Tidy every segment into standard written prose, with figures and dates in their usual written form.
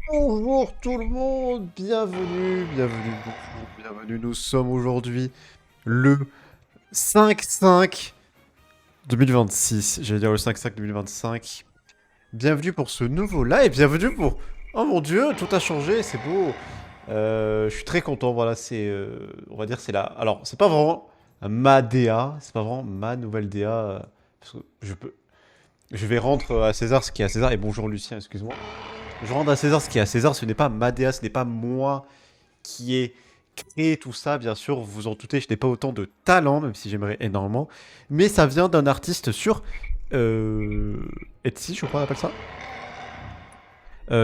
Bonjour tout le monde, bonjour, bienvenue. Nous sommes aujourd'hui le 5-5 2026. J'allais dire le 5-5 2025. Bienvenue pour ce nouveau live, bienvenue pour... Oh mon dieu, tout a changé, c'est beau. Je suis très content, voilà, c'est... on va dire c'est la... Alors, c'est pas vraiment ma DA, c'est pas vraiment ma nouvelle DA. Parce que je vais rendre à César ce qui est à César. Et bonjour Lucien, excuse-moi. Je rends à César ce qui est à César, ce n'est pas Madea, ce n'est pas moi qui ai créé tout ça, bien sûr, vous vous en doutez, je n'ai pas autant de talent, même si j'aimerais énormément, mais ça vient d'un artiste sur euh, Etsy, je crois qu'on appelle ça,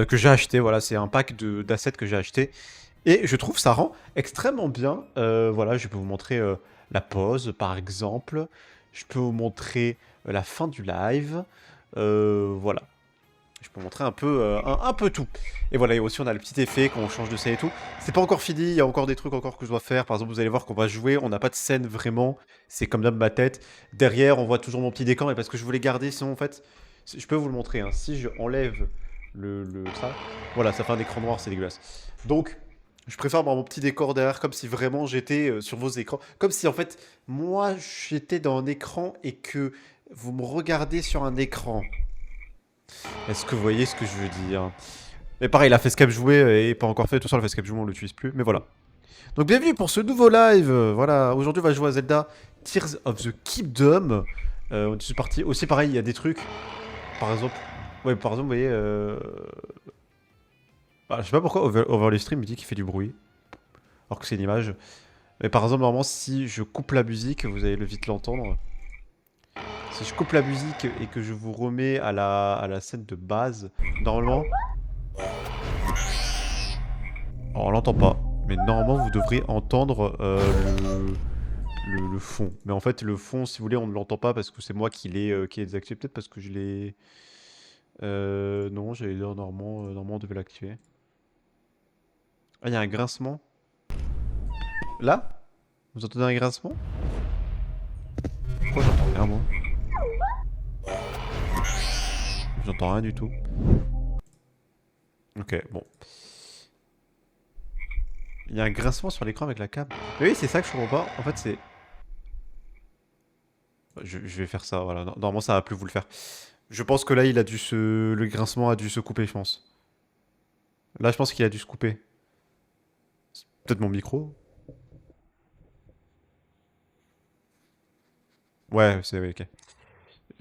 que j'ai acheté, voilà, c'est un pack d'assets que j'ai acheté, et je trouve ça rend extrêmement bien, voilà, je peux vous montrer la pause, par exemple, je peux vous montrer la fin du live, voilà. Je peux montrer un peu, un peu tout. Et voilà, et aussi on a le petit effet quand on change de scène et tout. C'est pas encore fini, il y a encore des trucs encore que je dois faire. Par exemple, vous allez voir qu'on va jouer, on n'a pas de scène vraiment. C'est comme dans ma tête. Derrière, on voit toujours mon petit décor, mais parce que je voulais garder, sinon en fait, je peux vous le montrer. Hein. Si je enlève ça, voilà, ça fait un écran noir, c'est dégueulasse. Donc, je préfère avoir mon petit décor derrière, comme si vraiment j'étais sur vos écrans. Comme si en fait, moi j'étais dans un écran et que vous me regardez sur un écran. Est-ce que vous voyez ce que je veux dire? Mais pareil, la facecam jouée est pas encore fait, tout ça, la facecam jouée on l'utilise plus, mais voilà. Donc bienvenue pour ce nouveau live, voilà, aujourd'hui on va jouer à Zelda Tears of the Kingdom. On est parti, aussi pareil, il y a des trucs, par exemple, ouais, par exemple, vous voyez, je sais pas pourquoi Overlay Stream me dit qu'il fait du bruit, alors que c'est une image. Mais par exemple, normalement, si je coupe la musique, vous allez le vite l'entendre. Si je coupe la musique et que je vous remets à la scène de base, normalement, alors, on l'entend pas, mais normalement vous devriez entendre le fond. Mais en fait, le fond, si vous voulez, on ne l'entend pas parce que c'est moi qui l'ai désactivé. Peut-être parce que je l'ai. Non, j'allais dire normalement on devait l'activer. Ah, il y a un grincement. Là? Vous entendez un grincement? Pourquoi j'entends rien, moi? J'entends rien du tout. Ok, bon. Il y a un grincement sur l'écran avec la cam. Mais oui, c'est ça que je comprends pas. En fait, c'est. Je vais faire ça, voilà. Normalement, ça va plus vous le faire. Je pense que là, il a dû se. Le grincement a dû se couper, je pense. Là, je pense qu'il a dû se couper. Peut-être mon micro? Ouais, c'est ouais, ok.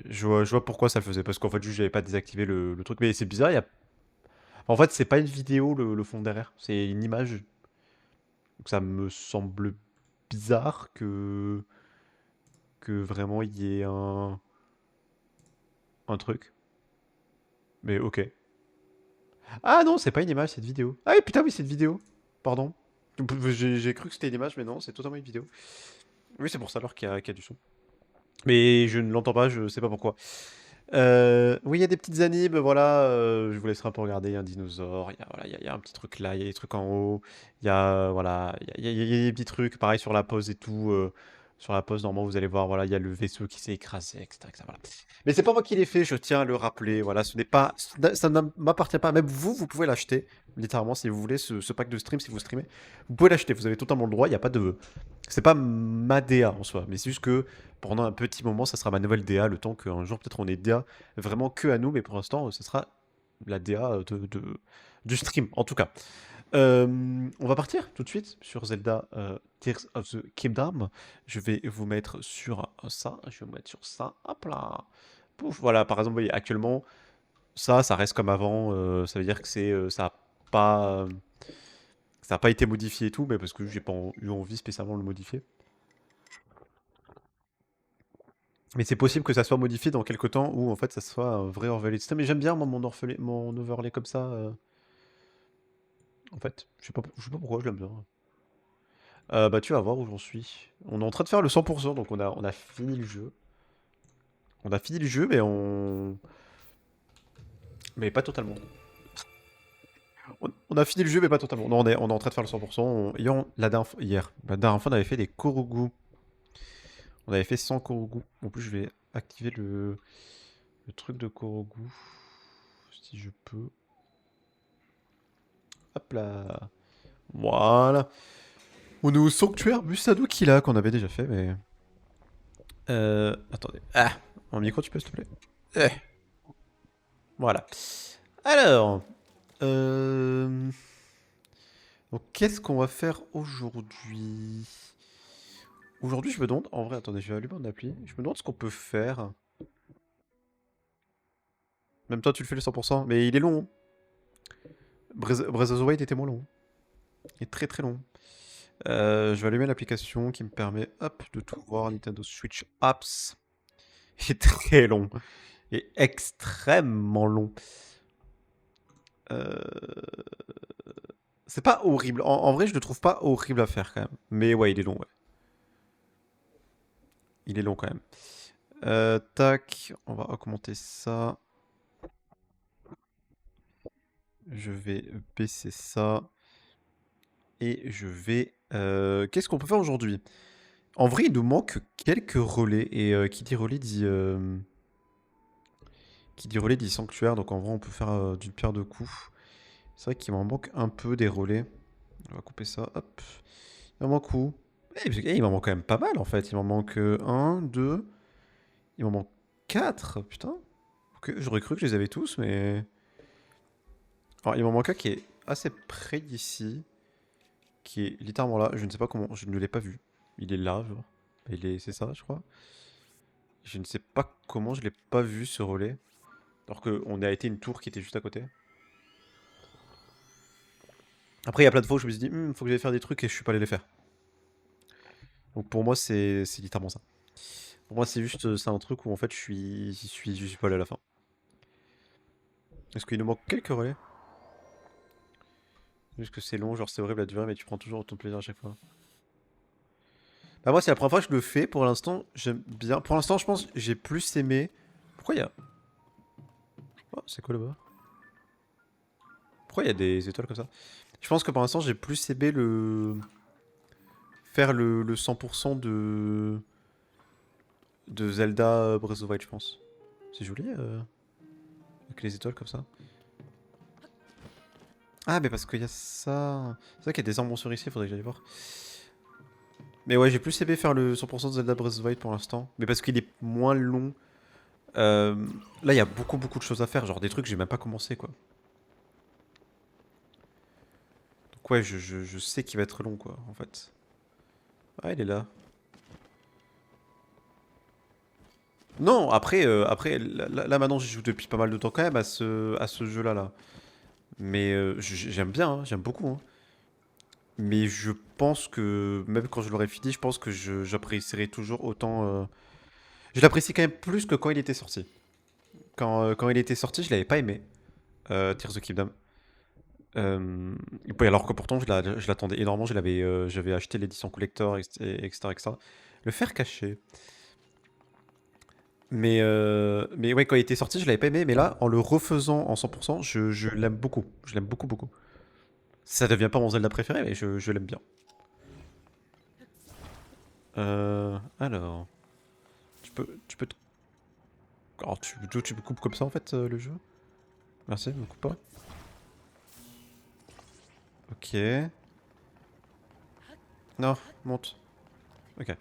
Je vois pourquoi ça le faisait, parce qu'en fait, juste, j'avais pas désactivé le truc. Mais c'est bizarre, il y a... En fait, c'est pas une vidéo, le fond derrière, c'est une image. Donc ça me semble bizarre que vraiment il y ait un truc. Mais ok. Ah non, c'est pas une image, c'est une vidéo. Ah oui, putain, oui, c'est une vidéo. Pardon. J'ai cru que c'était une image, mais non, c'est totalement une vidéo. Oui, c'est pour ça alors qu'il y a du son. Mais je ne l'entends pas, je sais pas pourquoi. Oui, il y a des petites animes, voilà, je vous laisserai un peu regarder, il y a un dinosaure, il y a, voilà, il y a un petit truc là, il y a des trucs en haut, il y a, voilà, il y a des petits trucs, pareil sur la pause et tout, sur la pause, normalement, vous allez voir, voilà, il y a le vaisseau qui s'est écrasé, etc., etc., voilà. Mais c'est pas moi qui l'ai fait, je tiens à le rappeler, voilà, ce n'est pas, ça ne m'appartient pas, même vous, vous pouvez l'acheter, littéralement, si vous voulez, ce pack de stream, si vous streamez, vous pouvez l'acheter, vous avez totalement le droit, il n'y a pas de... C'est pas ma DA en soi, mais c'est juste que pendant un petit moment, ça sera ma nouvelle DA, le temps qu'un jour peut-être on ait DA vraiment que à nous, mais pour l'instant, ce sera la DA du stream, en tout cas. On va partir tout de suite sur Zelda Tears of the Kingdom. Je vais vous mettre sur ça, je vais vous mettre sur ça, hop là. Pouf, voilà, par exemple, vous voyez, actuellement, ça reste comme avant, ça veut dire que pas, ça a pas été modifié et tout, mais parce que j'ai pas eu envie spécialement de le modifier. Mais c'est possible que ça soit modifié dans quelques temps ou en fait ça soit un vrai overlay de système. Mais j'aime bien moi, mon overlay comme ça. En fait, je sais pas pourquoi je l'aime bien. Bah tu vas voir où j'en suis. On est en train de faire le 100%, donc on a fini le jeu. On a fini le jeu, mais mais pas totalement. On a fini le jeu, mais pas totalement. Non, on est en train de faire le 100%. La dernière fois, on avait fait des Korogu. On avait fait 100 Korogu. En plus, je vais activer le truc de Korogu. Si je peux. Hop là. Voilà. On est au sanctuaire Musadokila qu'on avait déjà fait, mais... Attendez. Ah, mon micro, tu peux, s'il te plaît? Eh, voilà. Alors... Euh... Donc, qu'est-ce qu'on va faire aujourd'hui? Aujourd'hui, je me demande... En vrai, attendez, je vais allumer mon appli. Je me demande ce qu'on peut faire. Même toi, tu le fais le 100%, mais il est long. Hein. Breath of the Wild était moins long. Il est très très long. Je vais allumer l'application qui me permet, hop, de tout voir. Nintendo Switch Apps. Il est très long. Il est extrêmement long. Euh... C'est pas horrible. En vrai, je le trouve pas horrible à faire quand même. Mais ouais, il est long, ouais. Il est long quand même. Tac, on va augmenter ça. Je vais baisser ça. Et je vais... Qu'est-ce qu'on peut faire aujourd'hui? En vrai, il nous manque quelques relais. Et qui dit relais dit... Qui dit relais dit sanctuaire. Donc en vrai, on peut faire d'une pierre deux coups. C'est vrai qu'il m'en manque un peu des relais. On va couper ça. Hop. Il m'en manque où? Il m'en manque quand même pas mal en fait. Il m'en manque un, 2. Il m'en manque 4. Putain. Ok, j'aurais cru que je les avais tous, mais... Alors, il m'en manque un qui est assez près d'ici. Qui est littéralement là. Je ne sais pas comment. Je ne l'ai pas vu. Il est là, genre. C'est ça, je crois. Je ne sais pas comment je l'ai pas vu ce relais. Alors qu'on a été une tour qui était juste à côté. Après, il y a plein de fois où je me suis dit, faut que j'aille faire des trucs et je suis pas allé les faire. Donc pour moi, c'est littéralement ça. Pour moi, c'est juste c'est un truc où en fait je suis pas allé à la fin. Est-ce qu'il nous manque quelques relais? Juste que c'est long, genre c'est horrible à durer, mais tu prends toujours autant de plaisir à chaque fois. Bah moi, c'est la première fois que je le fais. Pour l'instant, j'aime bien. Pour l'instant, je pense que j'ai plus aimé. Pourquoi il y a... Oh, c'est quoi là-bas? Pourquoi il y a des étoiles comme ça? Je pense que pour l'instant, j'ai plus aimé le... Faire le 100% de Zelda Breath of the Wild, je pense. C'est joli, avec les étoiles comme ça. Ah, mais parce qu'il y a ça. C'est vrai qu'il y a des emboursures ici, faudrait que j'aille voir. Mais ouais, j'ai plus aimé faire le 100% de Zelda Breath of the Wild pour l'instant. Mais parce qu'il est moins long. Euh, Là, il y a beaucoup de choses à faire. Genre des trucs que j'ai même pas commencé, quoi. Donc ouais, je sais qu'il va être long, quoi, en fait. Ah, il est là. Non, après là, maintenant, j'y joue depuis pas mal de temps quand même à ce jeu-là, là. Mais j'aime bien, hein, j'aime beaucoup. Hein. Mais je pense que, même quand je l'aurai fini, je pense que j'apprécierai toujours autant. Je l'apprécie quand même plus que quand il était sorti. Quand il était sorti, je l'avais pas aimé, Tears of the Kingdom. Et puis alors que pourtant, je l'attendais énormément. J'avais acheté l'édition collector, etc., etc. Le fer caché. Mais ouais, quand il était sorti, je l'avais pas aimé. Mais là, en le refaisant en 100%, je l'aime beaucoup. Je l'aime beaucoup. Ça devient pas mon Zelda préféré, mais je l'aime bien. Alors, tu peux. Alors, tu me coupes comme ça en fait le jeu? Merci, me coupe pas. Ok. Non, monte. Ok.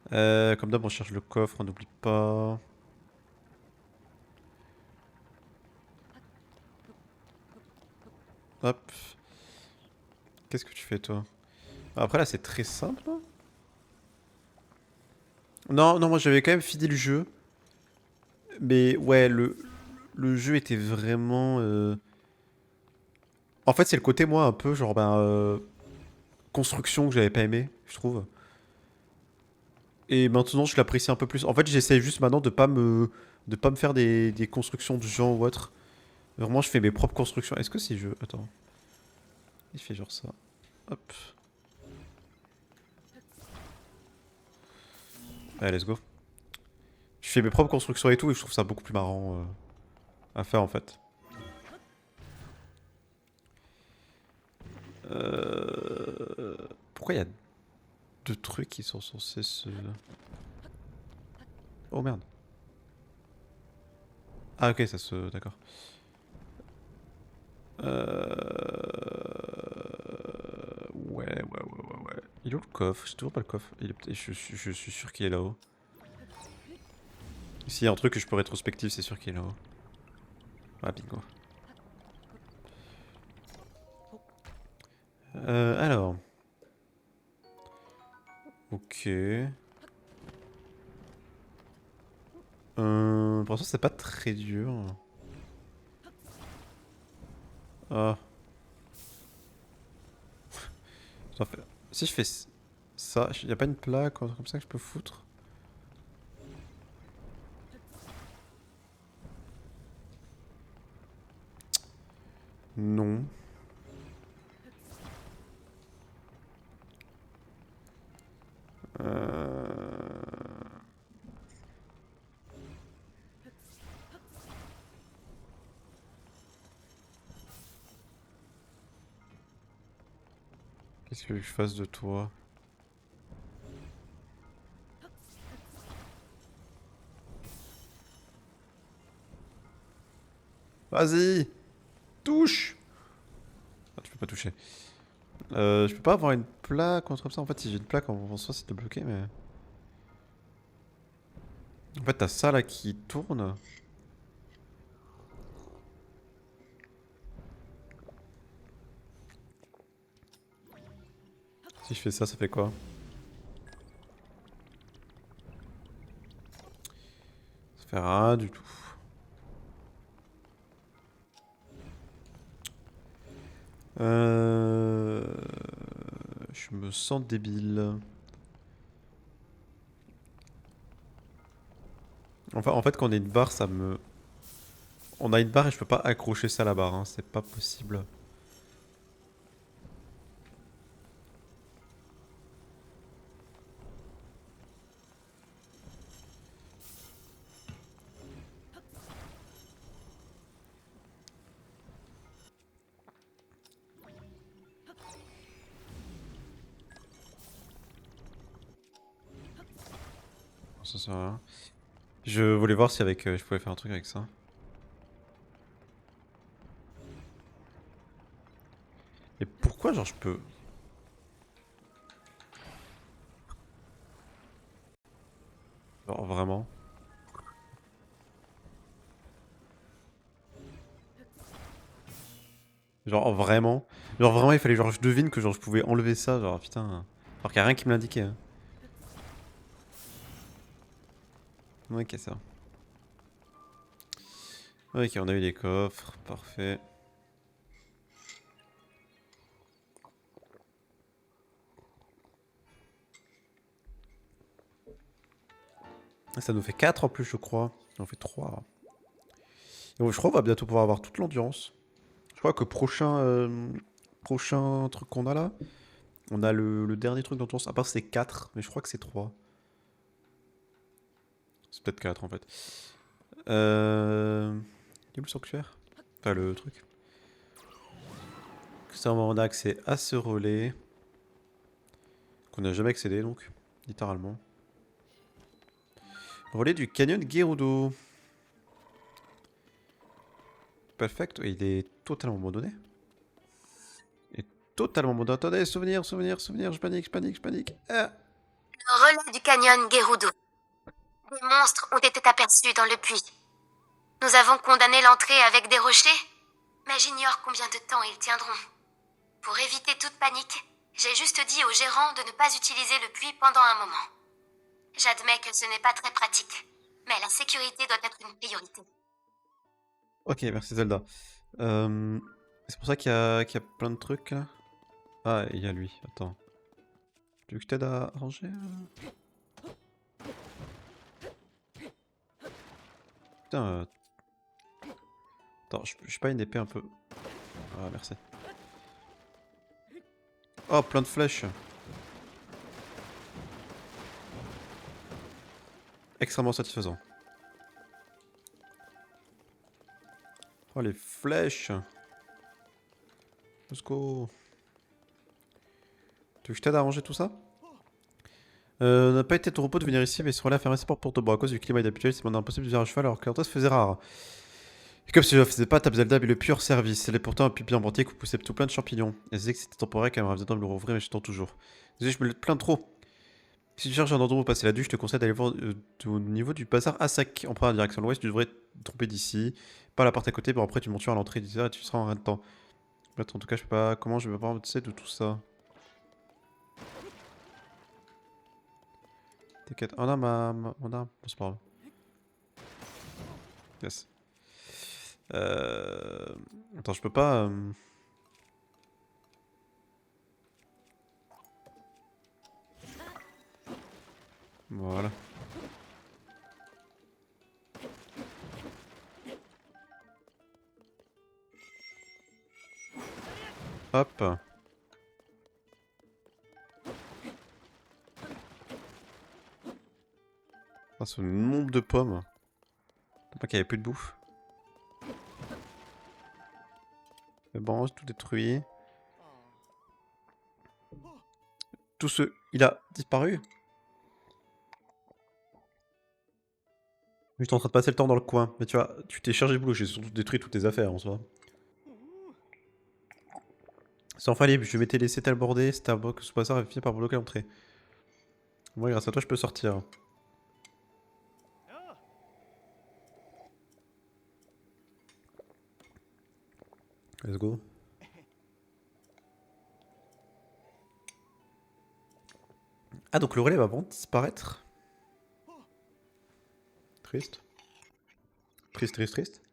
Comme d'hab, on cherche le coffre, on n'oublie pas. Hop. Qu'est-ce que tu fais toi? Après là, c'est très simple. Hein. Non, non, moi j'avais quand même fini le jeu. Mais ouais, le jeu était vraiment. En fait, c'est le côté, moi, un peu genre, construction que j'avais pas aimé, je trouve. Et maintenant, je l'apprécie un peu plus. En fait, j'essaie juste maintenant de pas me faire des constructions de gens ou autre. Vraiment, je fais mes propres constructions. Est-ce que si je... Attends. Il fait genre ça. Hop. Allez, let's go. Je fais mes propres constructions et tout, et je trouve ça beaucoup plus marrant à faire, en fait. Pourquoi il y a deux trucs qui sont censés se... Oh merde. Ah ok, ça se... D'accord. Il est où le coffre? J'ai toujours pas le coffre. Je suis sûr qu'il est là-haut. S'il y a un truc que je peux rétrospective, c'est sûr qu'il est là-haut. Ah, bingo. Alors. Ok. Pour l'instant, c'est pas très dur. Ah. Si je fais ça, y a pas une plaque ou un truc comme ça que je peux foutre? Non. Qu'est-ce que je fasse de toi? Vas-y! Touche! Ah, tu peux pas toucher. Je peux pas avoir une plaque ou un truc comme ça. En fait, si j'ai une plaque, en soi, c'est de bloquer, mais. En fait, t'as ça là qui tourne. Si je fais ça, ça fait quoi? Ça fait rien du tout. Je me sens débile. Enfin, en fait, quand on a une barre, ça me. On a une barre et je peux pas accrocher ça à la barre, hein. C'est pas possible. Ça sert à rien. Je voulais voir si avec, je pouvais faire un truc avec ça. Et pourquoi, genre, je peux. Genre, vraiment. Genre, vraiment. Genre, vraiment, il fallait, genre, je devine que, genre, je pouvais enlever ça. Genre, putain. Alors qu'il y a rien qui me l'indiquait. Hein. Ok, ça. Ok, on a eu les coffres. Parfait. Ça nous fait 4 en plus, je crois. On fait 3. Et je crois qu'on va bientôt pouvoir avoir toute l'endurance. Je crois que prochain truc qu'on a là, on a le dernier truc d'endurance. À part c'est 4, mais je crois que c'est 3. C'est peut-être 4 en fait. Il est où le sanctuaire? Enfin le truc. Ça, on a accès à ce relais. Qu'on n'a jamais accédé donc, littéralement. Relais du canyon Gerudo. Perfect, il est totalement abandonné. Il est totalement abandonné. Attendez, souvenir, je panique. Ah. Le relais du canyon Gerudo. Des monstres ont été aperçus dans le puits. Nous avons condamné l'entrée avec des rochers, mais j'ignore combien de temps ils tiendront. Pour éviter toute panique, j'ai juste dit au gérant de ne pas utiliser le puits pendant un moment. J'admets que ce n'est pas très pratique, mais la sécurité doit être une priorité. Ok, merci Zelda. C'est pour ça qu'il y a plein de trucs là. Ah, il y a lui, attends. Tu veux que je t'aide à ranger Putain, attends, je suis pas une épée un peu... Ah, merci. Oh, plein de flèches. Extrêmement satisfaisant. Oh, les flèches. Let's go. Tu veux que je t'aide à ranger tout ça? N'a pas été ton repos de venir ici, mais ce relais a fermé ses portes pour te boire. À cause du climat inhabituel, c'est maintenant impossible de venir à cheval alors que l'entrée se faisait rare. C'est comme si je ne faisais pas Table Zelda mais le pur service. Elle est pourtant un pipi en qui poussait tout plein de champignons. Elle disait que c'était temporaire qu'elle me revenait de me le rouvrir mais je tente toujours. Désolé, je me le plains trop. Si tu cherches un endroit où passer la douche, je te conseille d'aller voir au niveau du bazar à sac. En prenant la direction de l'ouest, tu devrais te tromper d'ici. Pas la porte à côté, bon après tu montes à l'entrée et tu seras en rien de temps. Attends, en tout cas, je sais pas comment je vais voir tu sais, de tout ça. T'inquiète. Oh non, mon arme. Bon, c'est pas grave. Yes. Attends, je peux pas. Voilà. Hop. Ah, ce nombre de pommes. T'as pas qu'il y avait plus de bouffe. Mais bon, tout détruit. Tout ce... Il a disparu. J'étais en train de passer le temps dans le coin. Mais tu vois, tu t'es chargé de boulot. J'ai surtout détruit toutes tes affaires en soi. C'est enfin libre. Je m'étais laissé tel border. Starbucks sous passeur avait fini par bloquer l'entrée. Moi, grâce à toi, je peux sortir. Let's go. Ah, donc le relais va vraiment disparaître. Triste. Triste, triste, triste.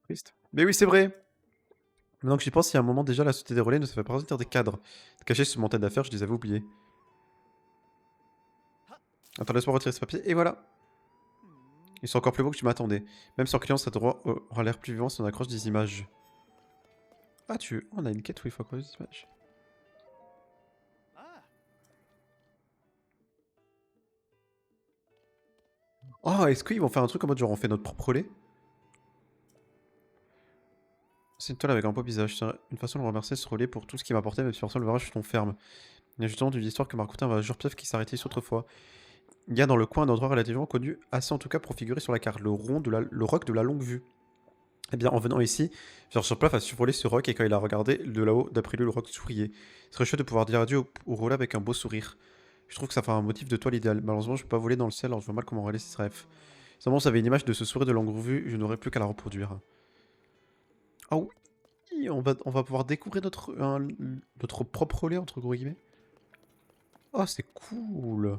Triste. Mais oui, c'est vrai. Maintenant que j'y pense, il y a un moment déjà, la société des relais ne savait pas ressortir des cadres. Cachés sous mon tas d'affaires, je les avais oubliés. Attends, laisse-moi retirer ce papier, et voilà. Ils sont encore plus beaux que tu m'attendais. Même sans client, ça aura l'air plus vivant si on accroche des images. Ah, on a une quête où il faut accrocher des images. Oh, est-ce qu'ils vont faire un truc en mode genre on fait notre propre relais? C'est une toile avec un beau visage. C'est une façon de remercier ce relais pour tout ce qu'il m'a apporté, même si personne ne le verra, je suis ferme. Il y a justement d'une histoire que m'a raconté un voyageur piaf qui s'arrêtait ici autrefois. Il y a dans le coin un endroit relativement connu, assez en tout cas pour figurer sur la carte, le roc de la longue vue. Eh bien, en venant ici, sur place a survolé ce roc et quand il a regardé de là-haut, d'après lui, le roc souriait. Ce serait chouette de pouvoir dire adieu au relais avec un beau sourire. Je trouve que ça fait un motif de toile idéal. Malheureusement, je peux pas voler dans le ciel, alors je vois mal comment réaliser ce rêve. Si ça avait une image de ce sourire de longue vue, je n'aurais plus qu'à la reproduire. Ah oui, on va pouvoir découvrir notre propre relais, entre gros guillemets. Oh, c'est cool.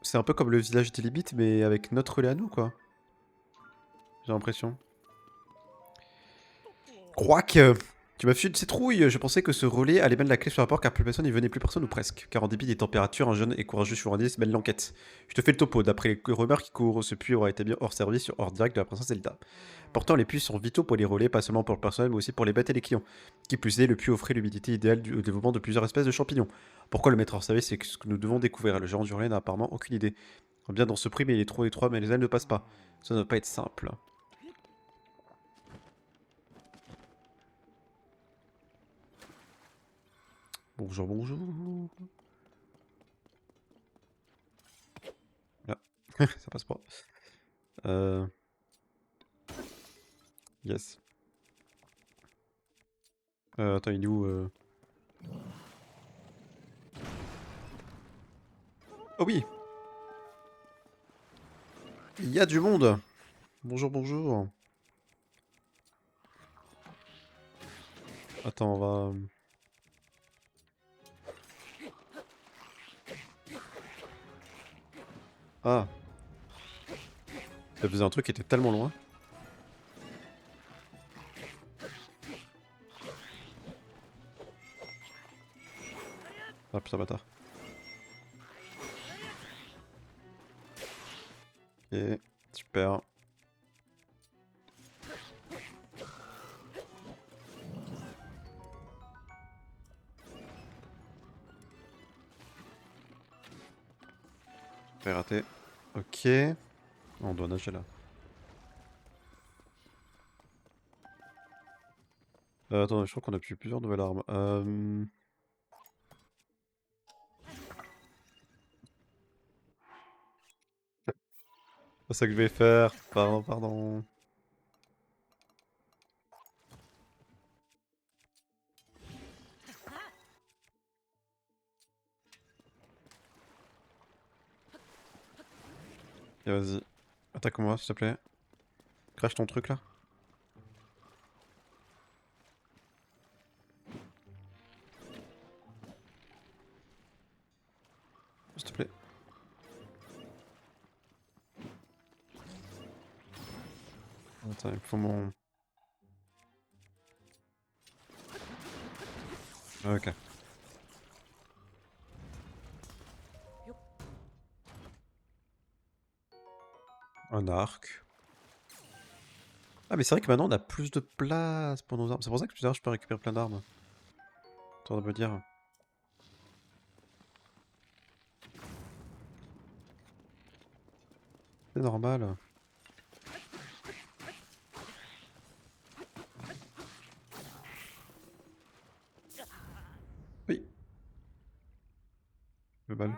C'est un peu comme le village des limites, mais avec notre relais à nous, quoi. J'ai l'impression. Quoique, tu m'as fait une citrouille. Je pensais que ce relais allait mettre la clé sur la porte car plus personne n'y venait, plus personne ou presque. Car en dépit des températures, un jeune et courageux journaliste mène l'enquête. Je te fais le topo. D'après les rumeurs qui courent, ce puits aura été bien hors service sur hors direct de la princesse Zelda. Pourtant, les puits sont vitaux pour les relais, pas seulement pour le personnel, mais aussi pour les bêtes et les clients. Qui plus est, le puits offrait l'humidité idéale au développement de plusieurs espèces de champignons. Pourquoi le mettre hors service, c'est ce que nous devons découvrir. Le gérant du relais n'a apparemment aucune idée. Bien dans ce prix, mais il est trop étroit, mais les ailes ne passent pas. Ça ne doit pas être simple. Bonjour, bonjour. Là, ça passe pas. Yes. Attends, il est où Oh oui. Il y a du monde. Bonjour, bonjour. Attends, on va... Ah. Ça faisait un truc qui était tellement loin. Ah putain, bâtard. Ok, super. J'ai raté. Ok. On doit nager là. Attends, je crois qu'on a pu plusieurs nouvelles armes. C'est ça que je vais faire. Pardon, pardon. Et vas-y. Attaque-moi, s'il te plaît. Crache ton truc là. S'il te plaît. Attends, il faut mon... Ok. Un arc. Ah mais c'est vrai que maintenant on a plus de place pour nos armes. C'est pour ça que tout à l'heure je peux récupérer plein d'armes. T'as de me dire. C'est normal. Oui. Le bal.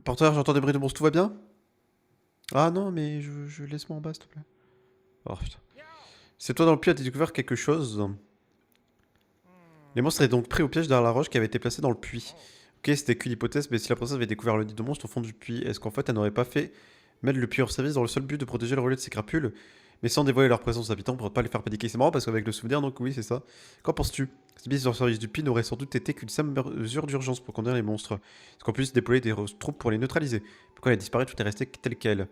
Porteur, j'entends des bruits de monstres, tout va bien? Ah non, mais je laisse-moi en bas, s'il te plaît. Oh putain. C'est toi dans le puits, as découvert quelque chose? Les monstres étaient donc pris au piège derrière la roche qui avait été placée dans le puits. Ok, c'était qu'une hypothèse, mais si la princesse avait découvert le nid de monstre au fond du puits, est-ce qu'en fait elle n'aurait pas fait mettre le puits hors service dans le seul but de protéger le relais de ses crapules, mais sans dévoiler leur présence aux habitants pour ne pas les faire paniquer? C'est marrant parce qu'avec le souvenir, donc oui, c'est ça. Qu'en penses-tu? Cette mise hors service du puits n'aurait sans doute été qu'une simple mesure d'urgence pour contenir les monstres. Est-ce qu'on puisse déployer des troupes pour les neutraliser? Pourquoi elle a disparu, tout est resté tel quel.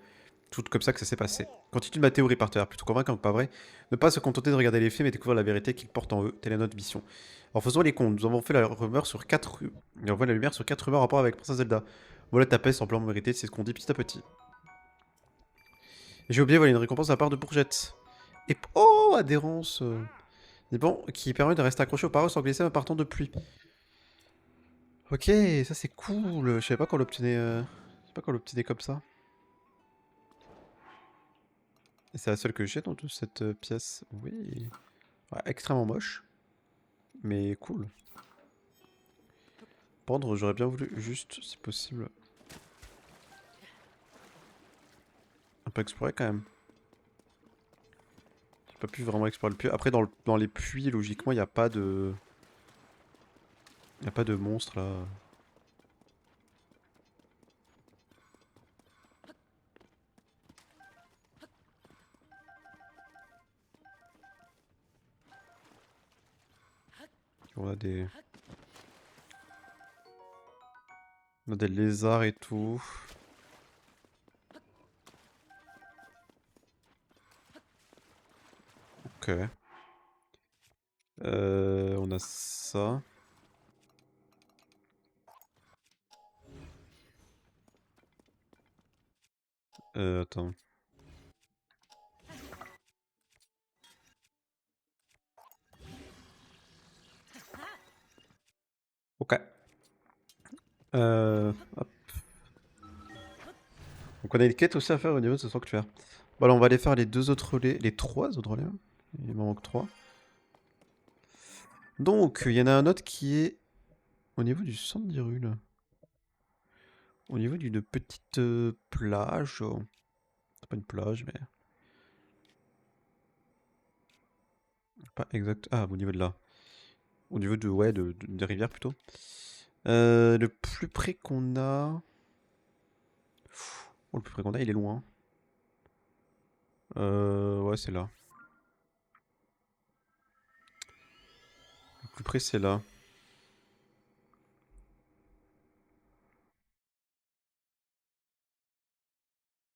Tout comme ça que ça s'est passé. Continue ma théorie par terre, plutôt convaincant que pas vrai. Ne pas se contenter de regarder les faits, mais découvrir la vérité qu'ils portent en eux. Telle est notre mission. En faisant les comptes, nous avons fait la rumeur sur 4 et on voit la lumière sur 4 rumeurs en rapport avec Princesse Zelda. Voilà ta paix amplement méritée, c'est ce qu'on dit petit à petit. J'ai oublié, voilà une récompense à la part de Bourgette. Et oh, adhérence. C'est bon, qui permet de rester accroché aux parois sans glisser en partant de pluie. Ok, ça c'est cool. Je savais pas qu'on l'obtenait. Je sais pas qu'on l'obtenait comme ça. Et c'est la seule que j'ai dans toute cette pièce. Oui. Ouais, extrêmement moche. Mais cool. Prendre, j'aurais bien voulu juste, si possible, un peu explorer quand même. J'ai pas pu vraiment explorer le puits. Après, dans les puits, logiquement, il n'y a pas de... Il a pas de monstres là. On a des... On a des lézards et tout. Ok. On a ça. Attends. Ok. Hop. Donc on a une quête aussi à faire au niveau de ce sanctuaire. Bon alors on va aller faire les deux autres relais. Les trois autres relais. Il m'en manque trois. Donc il y en a un autre qui est au niveau du centre d'Hyrule. Au niveau d'une petite plage. C'est pas une plage mais... Pas exact. Ah, au niveau de là. Au niveau de, ouais, des rivières plutôt. Le plus près qu'on a... Oh, le plus près qu'on a, il est loin. Ouais, c'est là. Le plus près, c'est là.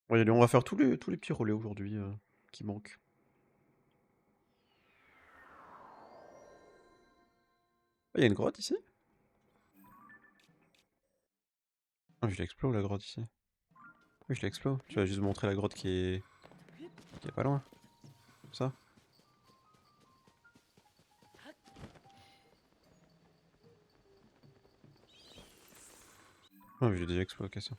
Ouais, allez, on va faire tous les petits relais aujourd'hui qui manquent. Ah, il y a une grotte ici? Ah, je l'explore la grotte ici. Oui, je l'explore. Tu vas juste montrer la grotte qui est pas loin. Comme ça. Ah, mais j'ai déjà exploré, ok, ça.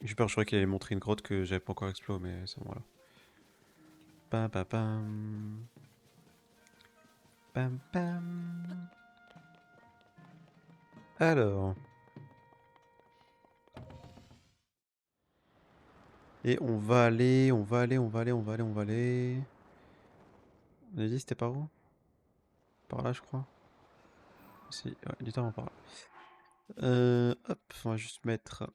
J'ai peur, je croyais qu'il allait montrer une grotte que j'avais pas encore exploré, mais c'est bon, voilà. Pam, pam, pam. pam, pam. Alors. Et on va aller. On a dit c'était par où? Par là, je crois. Si, ouais, littéralement par là. Hop, on va juste mettre.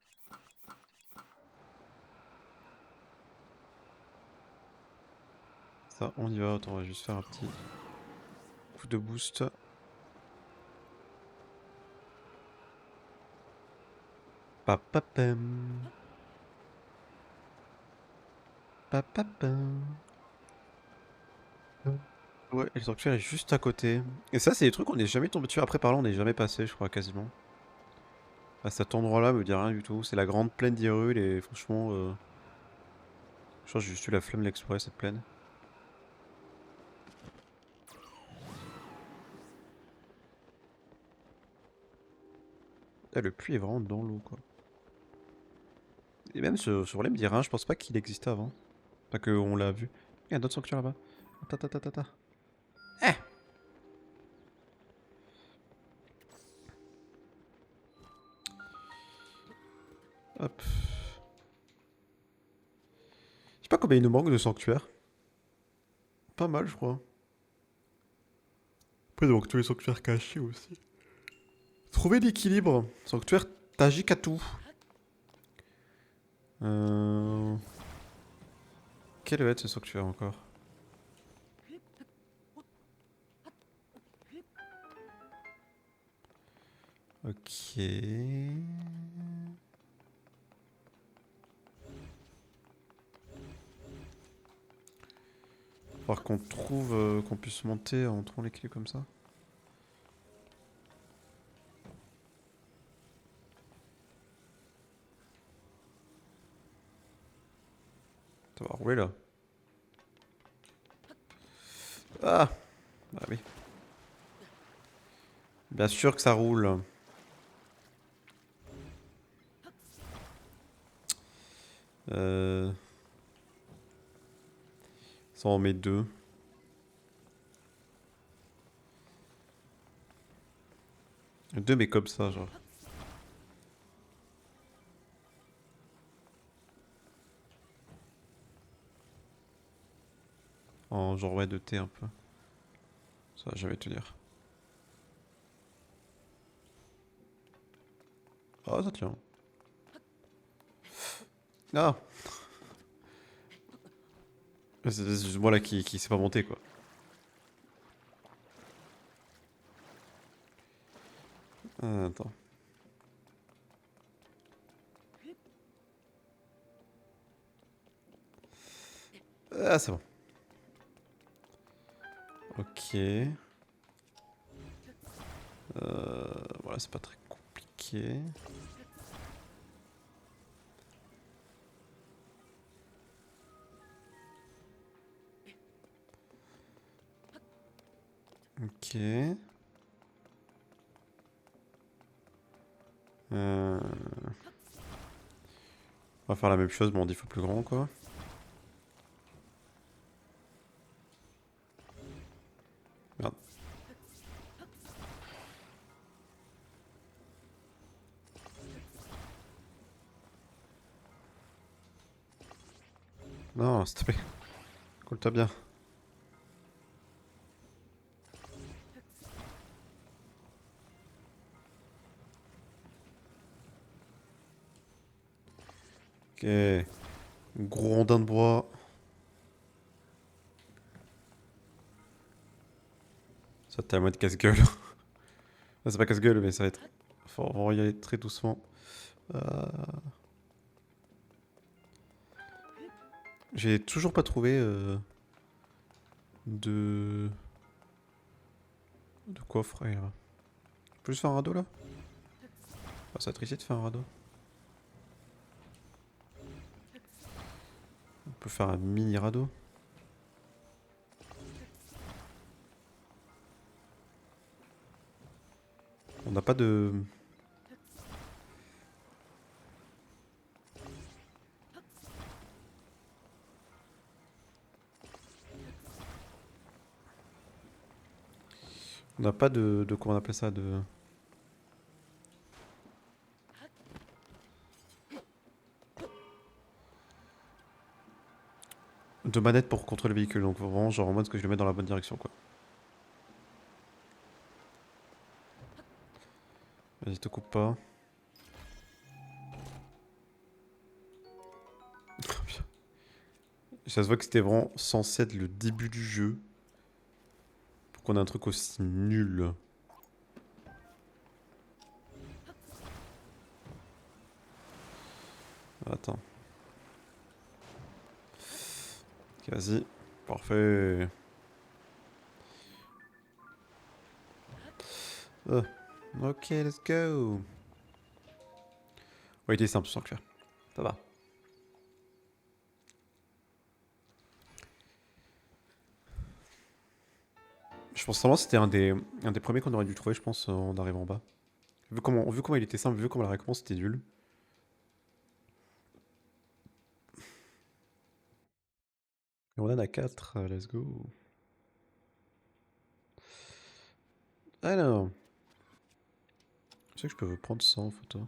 Ça, on y va. Attends, on va juste faire un petit coup de boost. Papapam. Papapam. Ouais, et le sanctuaire est juste à côté. Et ça, c'est des trucs qu'on n'est jamais tombé dessus. Après, par là, on n'est jamais passé, je crois, quasiment. À cet endroit-là, me dit rien du tout. C'est la grande plaine d'Hyrule et franchement, je crois que j'ai juste eu la flemme d'explorer cette plaine. Ah, le puits est vraiment dans l'eau, quoi. Et même sur l'aime d'Irin, je pense pas qu'il existait avant. Pas qu'on l'a vu. Il y a un autre sanctuaire là-bas. Ta. Eh. Hop. Je sais pas combien il nous manque de sanctuaires. Pas mal, je crois. Après, donc tous les sanctuaires cachés aussi. Trouver l'équilibre. Sanctuaire Tajikatu. Euh... Quel va être ce sanctuaire encore? Ok. Faudra qu'on trouve, qu'on puisse monter en trouvant l'équilibre comme ça. Ça va rouler là. Ah! Bah oui. Bien sûr que ça roule. Ça en met deux. Deux mais comme ça, genre. En genre ouais de thé un peu. Ça va jamais tenir. Ah ça tient. Ah! C'est juste moi là qui sait pas monter quoi. Ah, attends. Ah c'est bon. Ok. Voilà, c'est pas très compliqué. Ok. On va faire la même chose, mais en 10 fois plus grand quoi. Merde. Non, s'il te plaît. Coule-toi bien. Ok. Gros rondin de bois. Ça tellement de casse-gueule. Ah, c'est pas casse-gueule, mais ça va être. On va y aller très doucement. Euh, J'ai toujours pas trouvé de. De coffre. Allez, là. On peut juste faire un radeau là? Ah, ça va être ici de faire un radeau. On peut faire un mini radeau. On n'a pas de. On n'a pas de comment on appelle ça, de manette pour contrôler le véhicule. Donc vraiment genre en mode que je le mets dans la bonne direction quoi. Vas-y, te coupe pas. Ça se voit que c'était vraiment censé être le début du jeu. Pour qu'on ait un truc aussi nul. Attends. Quasi. Parfait. Ok, let's go. Ouais, il était simple sans le faire. Ça va. Je pense vraiment que c'était un des premiers qu'on aurait dû trouver, je pense, en arrivant en bas. Vu comment il était simple, vu comment la récompense était nulle. Et on en a 4, let's go. Alors. Je sais que je peux prendre ça en photo.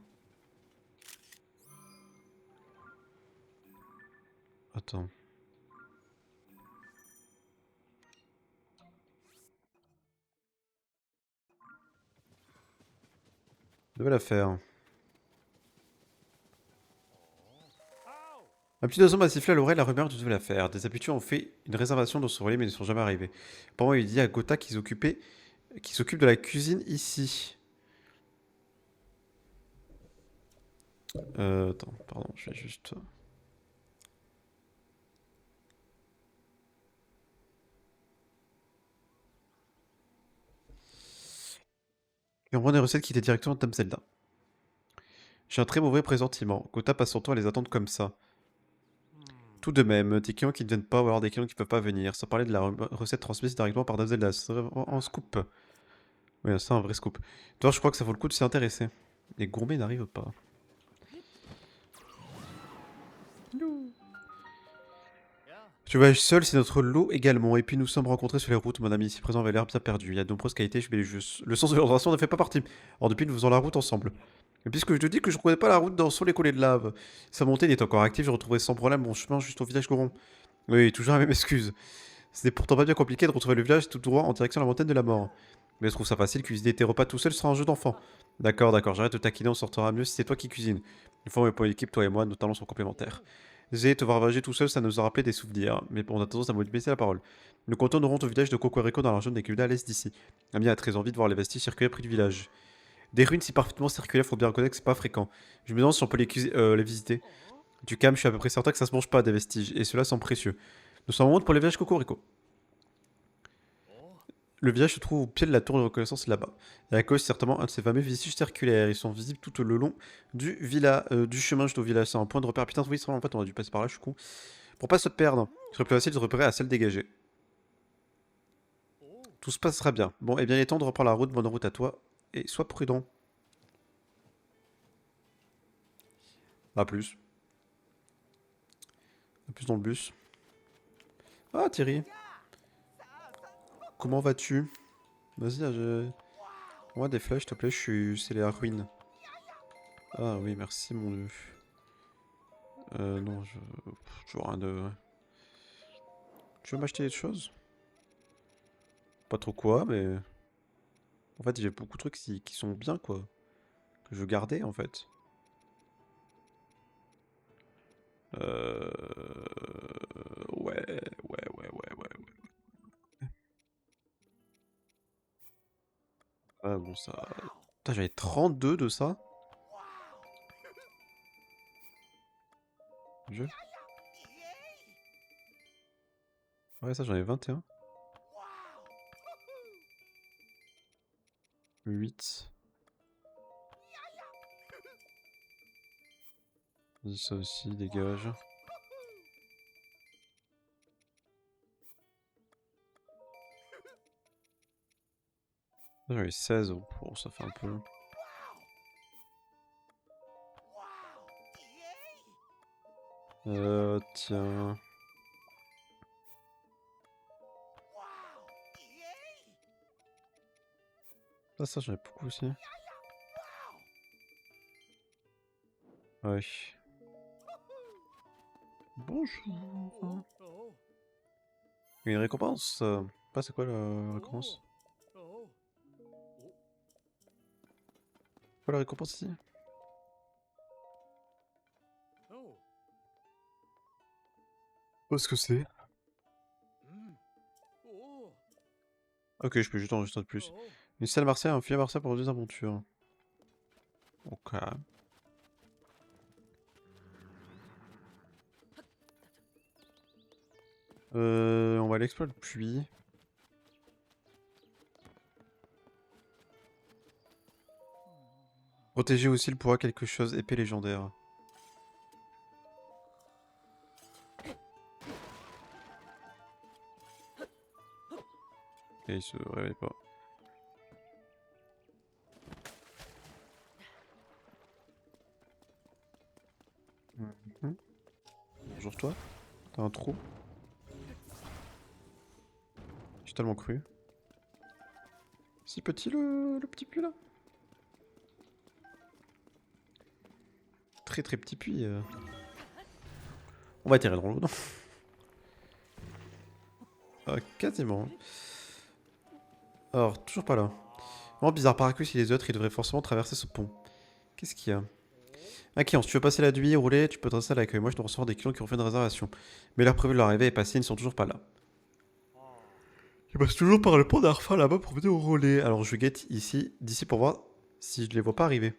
Attends. Nouvelle affaire. Un petit oiseau m'a sifflé à l'oreille la rumeur d'une nouvelle affaire. Des habitués ont fait une réservation dans son relais mais ne sont jamais arrivés. Pour moi, il dit à Gotha qu'ils s'occupent de la cuisine ici. Attends, pardon, je vais juste... Et on prend des recettes qui étaient directement de Dame Zelda. J'ai un très mauvais pressentiment. Gotha passe son temps à les attendre comme ça. Tout de même, des clients qui ne viennent pas ou alors des clients qui ne peuvent pas venir. Sans parler de la recette transmise directement par Dame Zelda. C'est vraiment un scoop. Oui, c'est un vrai scoop. Toi, je crois que ça vaut le coup de s'y intéresser. Les gourmets n'arrivent pas. Tu voyages seul, c'est notre lot également. Et puis nous sommes rencontrés sur les routes. Mon ami ici présent avait l'air bien perdu. Il y a de nombreuses qualités, le sens de l'orientation ne fait pas partie. Or, depuis, nous faisons la route ensemble. Et puisque je te dis que je ne connais pas la route sous les collets de lave, sa montée est encore active, je retrouverai sans problème mon chemin juste au village Goron. Oui, toujours la même excuse. Ce n'est pourtant pas bien compliqué de retrouver le village tout droit en direction de la montagne de la mort. Mais je trouve ça facile, cuisiner tes repas tout seul sera un jeu d'enfant. D'accord, d'accord, j'arrête de taquiner, on sortira mieux si c'est toi qui cuisines. Une fois, pour l'équipe, toi et moi, nos talents sont complémentaires. Désolé, te voir voyager tout seul, ça nous a rappelé des souvenirs, mais on a tendance à me baisser la parole. Nous contournerons au village de Cocorico dans la région des Gulda à l'est d'ici. Ami a très envie de voir les vestiges circuler près du village. Des ruines si parfaitement circulaires, faut bien reconnaître que c'est pas fréquent. Je me demande si on peut les visiter. Du calme, je suis à peu près certain que ça se mange pas des vestiges, et ceux-là sont précieux. Nous sommes en route pour le village Cocorico. Le village se trouve au pied de la tour de reconnaissance là-bas. Et à gauche, certainement un de ces fameux vestiges circulaires. Ils sont visibles tout le long du chemin jusqu'au village. C'est un point de repère. Putain, oui, c'est vrai, en fait, on a dû passer par là, je suis con. Pour pas se perdre, ce serait plus facile de se repérer à celle dégagée. Tout se passera bien. Bon, et bien, il est temps de reprendre la route. Bonne route à toi. Et sois prudent. À plus. À plus dans le bus. Ah, Thierry. Comment vas-tu? Vas-y, moi des flèches, s'il te plaît, c'est les ruines. Ah oui, merci, mon dieu. Non, je vois rien de... Tu veux m'acheter des choses? Pas trop quoi, mais... En fait, j'ai beaucoup de trucs qui sont bien, quoi. Que je veux garder, en fait. Euh... Ouais. Ah bon, ça... Putain, j'avais 32 de ça. Je... Ouais, ça, j'en ai 21. 8. Vas-y, ça aussi, dégage. J'en ai 16. Bon, ça fait un peu... Tiens... Ça j'en ai beaucoup aussi. Ouais. Bonjour. Il y a une récompense. Pas c'est quoi la récompense? Quoi la récompense ici? Qu'est-ce que c'est? Ok, je peux juste enregistrer de plus. Une salle martiale, un filet martial pour deux aventures. Ok. On va aller explorer le puits. Protéger aussi le poids quelque chose, épée légendaire. Et il se réveille pas. Mhm. Bonjour toi. T'as un trou. J'ai tellement cru. Si petit le petit puits là. Très très petit puits. On va atterrir dans l'eau, non? Quasiment. Alors, toujours pas là. Vraiment bizarre, Paracus et les autres, ils devraient forcément traverser ce pont. Qu'est-ce qu'il y a? Akian, si tu veux passer la nuit, rouler, tu peux te rester à l'accueil. Moi, je dois recevoir des clients qui ont fait une réservation. Mais l'heure prévue de leur arrivée est passée, ils ne sont toujours pas là. Je passe toujours par le pont d'Arfa là-bas pour venir au relais. Alors, je guette ici, d'ici pour voir si je les vois pas arriver.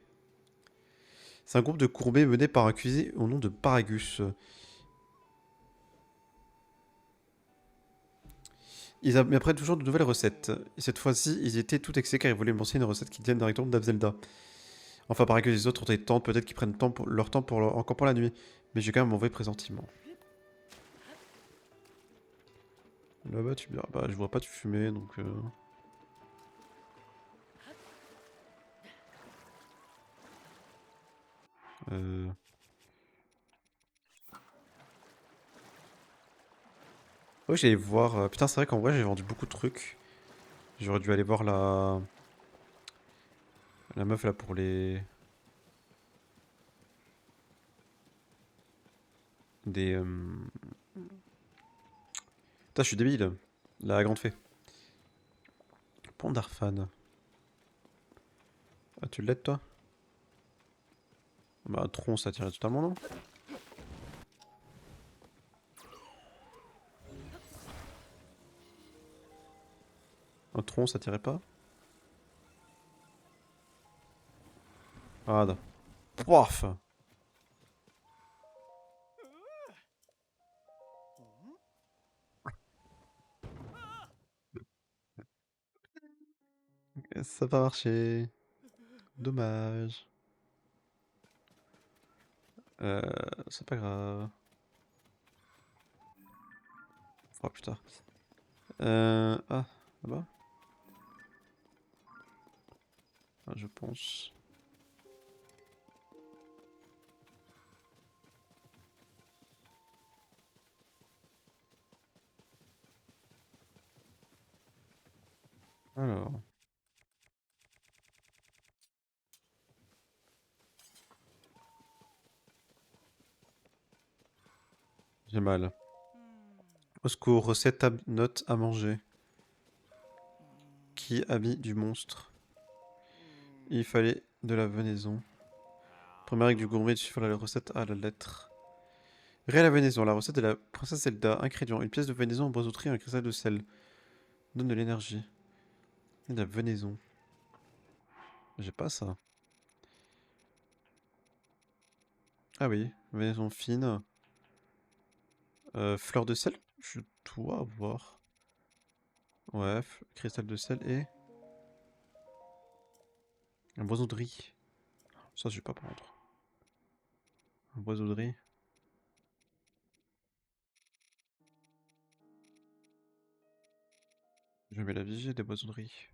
C'est un groupe de courbés mené par un cuisinier au nom de Paragus. Ils apprennent toujours de nouvelles recettes. Et cette fois-ci, ils étaient tout excès car ils voulaient m'enseigner une recette qui vienne directement d'Avzelda. Enfin, pareil que les autres ont été tentes, peut-être qu'ils prennent leur temps encore pour la nuit. Mais j'ai quand même un mauvais pressentiment. Là-bas, tu... bah, je vois pas de fumée, donc... Euh... Ouais, j'allais voir... Putain, c'est vrai qu'en vrai, j'ai vendu beaucoup de trucs. J'aurais dû aller voir la... La meuf, là, pour les... Des... Putain, je suis débile. La grande fée. Pont d'Arfan. Ah, tu l'aides, toi? Bah, tronc, ça tirait totalement, non? Un tronc, ça tirait pas? Ah, non. Pouaf. Ça va marcher. Dommage. Euh, c'est pas grave. Oh putain. Ah, là-bas? Ah, je pense. Alors. J'ai mal. Au secours, recette note à manger. Qui a mis du monstre? Il fallait de la venaison. Première règle du gourmet de suivre la recette à la lettre. Réelle la venaison, la recette de la princesse Zelda. Ingrédients, une pièce de venaison en boiseauterie et un cristal de sel. Donne de l'énergie. Et de la venaison. J'ai pas ça. Ah oui, venaison fine. Fleur de sel? Je dois avoir. Ouais, cristal de sel et... Un boiseau de riz. Ça, je vais pas prendre. Un boiseau de riz. Je mets la vigie des boiseaux de riz.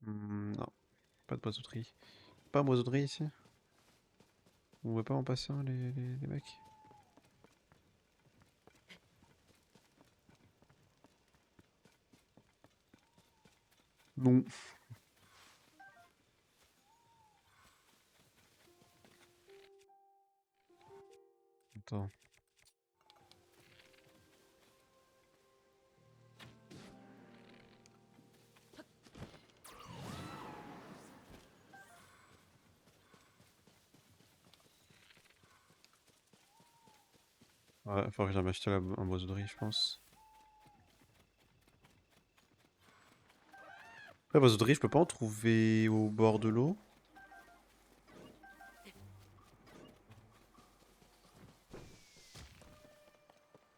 Non, pas de boiseau de riz. Pas un boiseau de riz ici? Vous pouvez pas en passer un, les mecs? Non. Attends. Ouais, faut que j'aille m'acheter un boiseau de riz, je pense. Après, boiseau de riz, je peux pas en trouver au bord de l'eau.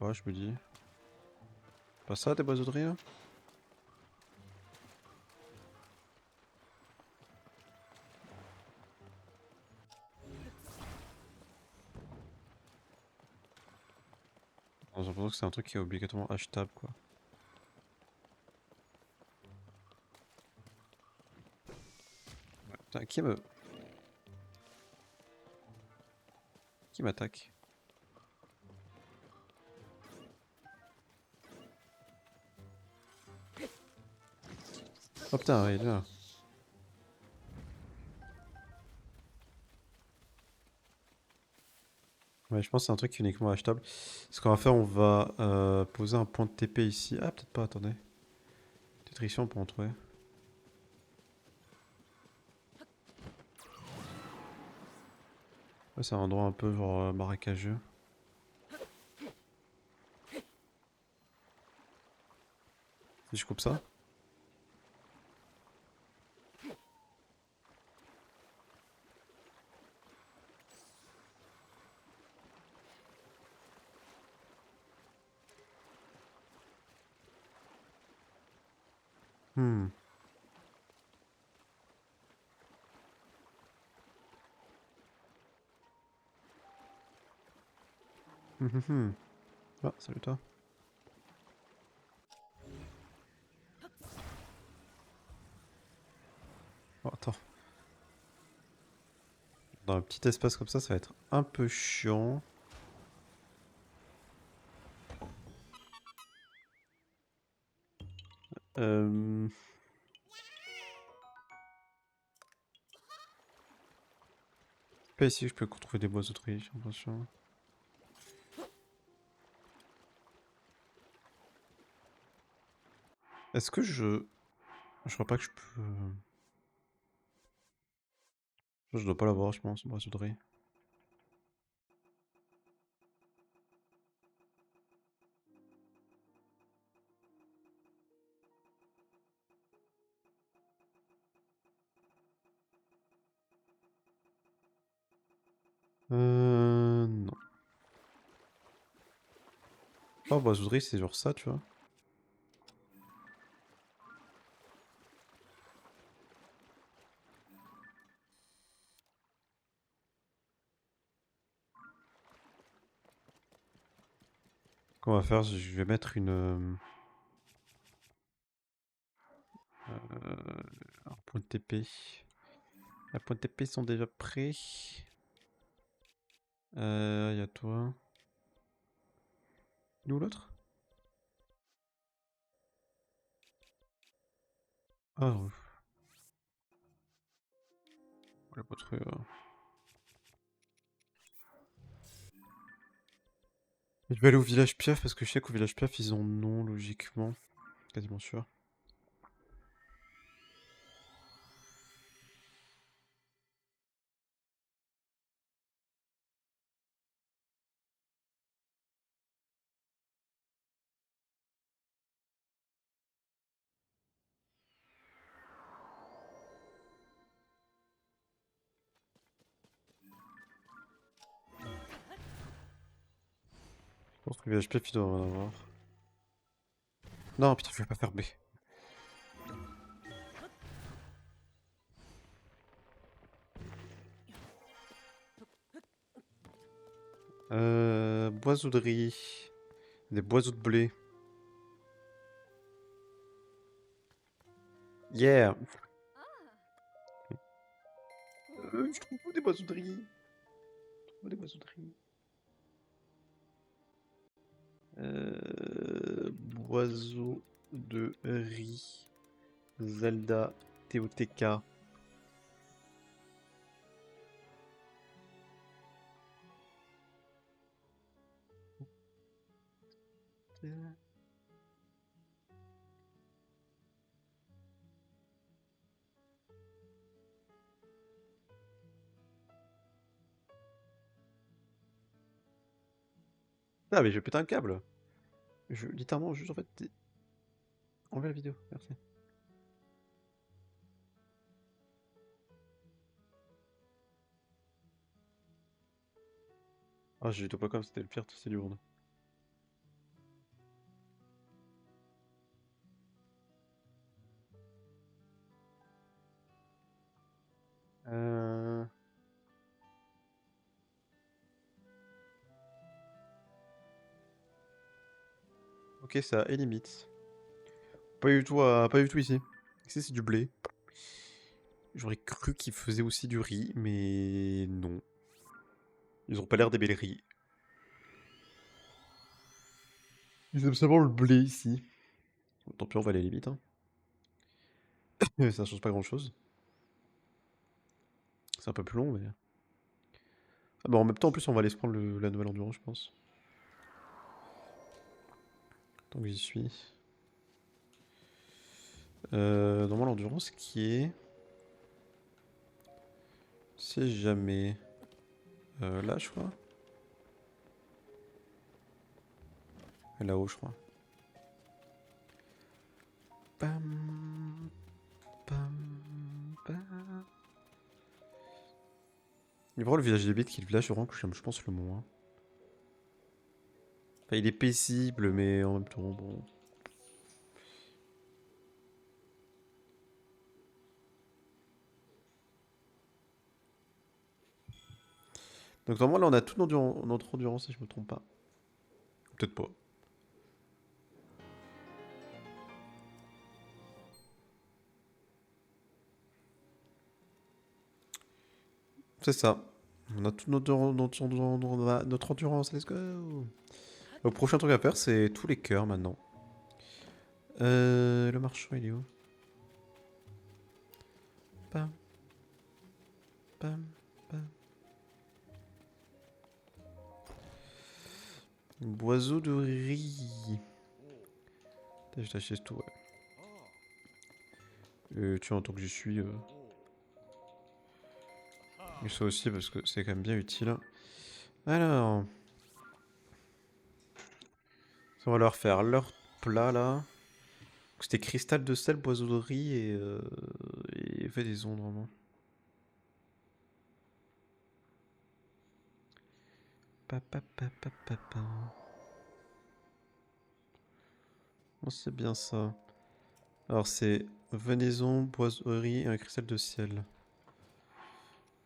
Ouais, je me dis. Pas ça, des boiseaux de riz, là? J'ai l'impression que c'est un truc qui est obligatoirement achetable, quoi. Ouais, putain, Qui m'attaque? Oh putain, il est là. Ouais, je pense que c'est un truc uniquement achetable. Ce qu'on va faire, on va poser un point de TP ici. Ah, peut-être pas, attendez. Peut-être ici, on peut en trouver. Ouais, c'est un endroit un peu genre marécageux. Si je coupe ça. Hmm. Hum, hum, hum. Ah, salut toi. Oh, attends. Dans un petit espace comme ça va être un peu chiant. Euh... Pas ici que je peux trouver des boiseauteries, j'ai l'impression. Est-ce que je... Je crois pas que je peux... Je dois pas l'avoir, je pense, boiseauterie. Non. Oh, boiseauterie, c'est genre ça, tu vois. Ce qu'on va faire, je vais mettre une... un point de TP. Les points de TP sont déjà prêts. Y a toi. Il est où l'autre? Ah, ouais. On l'a pas trouvé. Je vais aller au village Piaf parce que je sais qu'au village Piaf ils ont non logiquement. Quasiment sûr. Je pense que le village Piaf il doit en avoir. Non, putain, je vais pas faire B. Boisauderie. Des boiseaux de blé. Yeah! Je trouve pas des boisauderies. Je trouve pas des boisauderies. Boiseau de riz. Zelda TOTK. Ah mais je vais péter un câble. Je littéralement juste en fait enlever la vidéo. Merci. Ah j'ai pas comme c'était le pire c'est du monde. Euh... Ok ça est limite. Pas du tout ici. Ici c'est du blé. J'aurais cru qu'ils faisaient aussi du riz, mais non. Ils ont pas l'air des belles riz. Ils aiment seulement le blé ici. Tant pis, on va aller limite. Hein. Ça change pas grand chose. C'est un peu plus long, mais. Ah bah en même temps, en plus, on va aller se prendre la nouvelle endurance, je pense. Tant que j'y suis. Normalement, l'endurance qui est. C'est jamais. Là, je crois. Et là-haut, je crois. Pam, pam, pam. Il y a vraiment le village des bêtes qui est le village vraiment que j'aime, je pense, le moins. Enfin, il est paisible, mais en même temps, bon. Donc, normalement, là, on a tout notre endurance, si je me trompe pas. Peut-être pas. C'est ça. On a toute notre endurance, let's go. Le prochain truc à faire, c'est tous les cœurs maintenant. Le marchand, il est où? Pam, pam, pam. Boiseau de riz. Je t'achète tout, ouais. Tiens, en tant que j'y suis. Et ça aussi, parce que c'est quand même bien utile. Alors. On va leur faire leur plat là. C'était cristal de sel, boiseau de riz et fait vraiment. Pa, pa, pa, pa, pa, pa. Oh, c'est bien ça. Alors c'est venaison, boiserie et un cristal de ciel.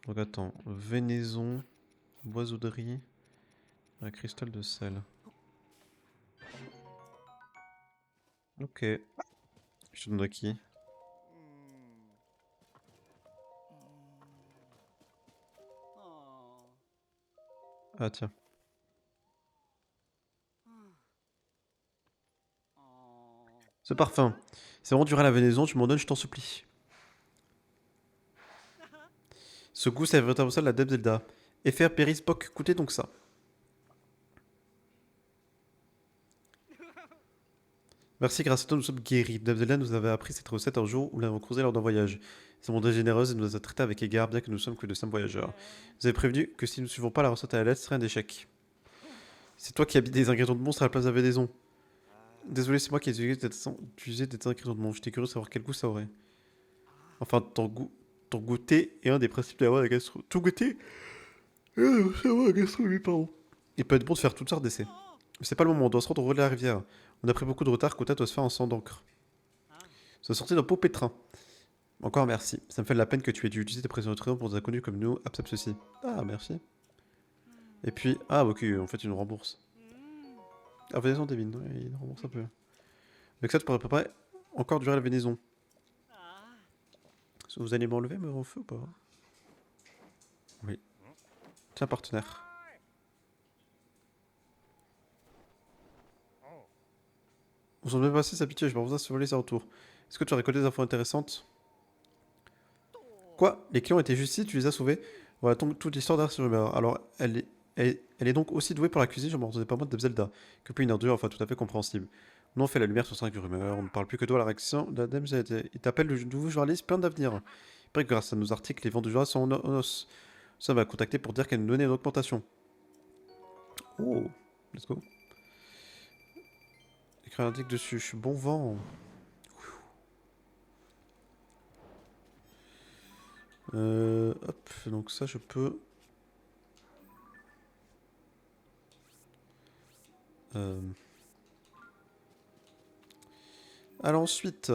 Donc attends, venaison, boiseauderie, un cristal de sel. Ok. Je te donne à qui? Ah tiens. Ce parfum. C'est vraiment duré à la venaison, tu m'en donnes, je t'en supplie. Ce goût, c'est véritablement ça de la Deb Zelda. Effer, Péris, Spock, écoutez donc ça. Merci, grâce à toi, nous sommes guéris. Deb Zelda nous avait appris cette recette un jour où nous l'avons croisé lors d'un voyage. C'est monde généreuse et nous a traités avec égard, bien que nous sommes que de simples voyageurs. Vous avez prévenu que si nous ne suivons pas la recette à la lettre, ce serait un échec. C'est toi qui habites des ingrédients de monstres à la place de la venaison. Désolé, c'est moi qui ai utilisé des ingrédients de monstres. J'étais curieux de savoir quel goût ça aurait. Enfin, ton goûter est un des principes de la gastronomie. Ton goûter est un des principes de la gastronomie, pardon. Il peut être bon de faire toutes sortes d'essais. Mais c'est pas le moment, on doit se rendre au relais de la rivière. On a pris beaucoup de retard, Kota doit se faire en sang d'encre. Ça sorti d'un beau pétrin. Encore merci. Ça me fait de la peine que tu aies dû utiliser tes précédents triomphes pour des inconnus comme nous. Absep ceci. Ah, merci. Et puis, ah, ok, en fait, il nous rembourse. Ah, venaison, Devin, ouais, il nous rembourse un peu. Avec ça, tu pourrais préparer encore durer la venaison. Vous allez m'enlever, me au feu ou pas? Oui. Tiens, partenaire. On s'en est passé sa pitié, je pense à se voler sa retour. Est-ce que tu as récolté des infos intéressantes? Quoi? Les clients étaient justes, tu les as sauvés? Voilà toute l'histoire derrière ce rumeur. Alors, elle est donc aussi douée pour la cuisine, je m'en entendais pas moi de Zelda. Que puis une ordure, enfin tout à fait compréhensible. On en fait la lumière sur 5 rumeurs, on ne parle plus que toi à la réaction d'Adam Z. Il t'appelle le nouveau journaliste plein d'avenir. Il paraît que grâce à nos articles, les ventes du journal sont en os. Ça va contacter pour dire qu'elle nous donnait une augmentation. Oh, let's go. Écrire un article dessus, bon vent. Hop, donc ça je peux... Euh... Alors ensuite,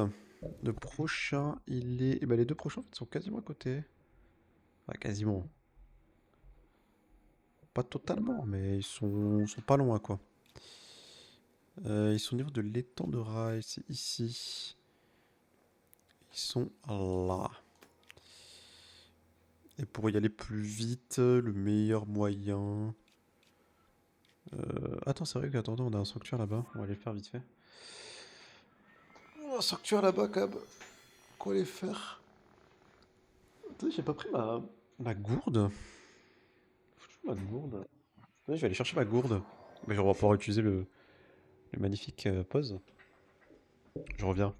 le prochain, il est... Eh ben, les deux prochains en fait, sont quasiment à côté. Enfin, quasiment. Pas totalement, mais sont pas loin, quoi. Ils sont au niveau de l'étang de rail, c'est ici. Ils sont là. Et pour y aller plus vite, le meilleur moyen... Attends, c'est vrai qu'attendant, on a un sanctuaire là-bas. On va aller le faire vite fait. On a un sanctuaire là-bas, quand même. Quoi aller faire? Attends, j'ai pas pris ma gourde. Faut ma gourde. Ouais, je vais aller chercher ma gourde. Mais on va pouvoir utiliser le magnifique pause. Je reviens.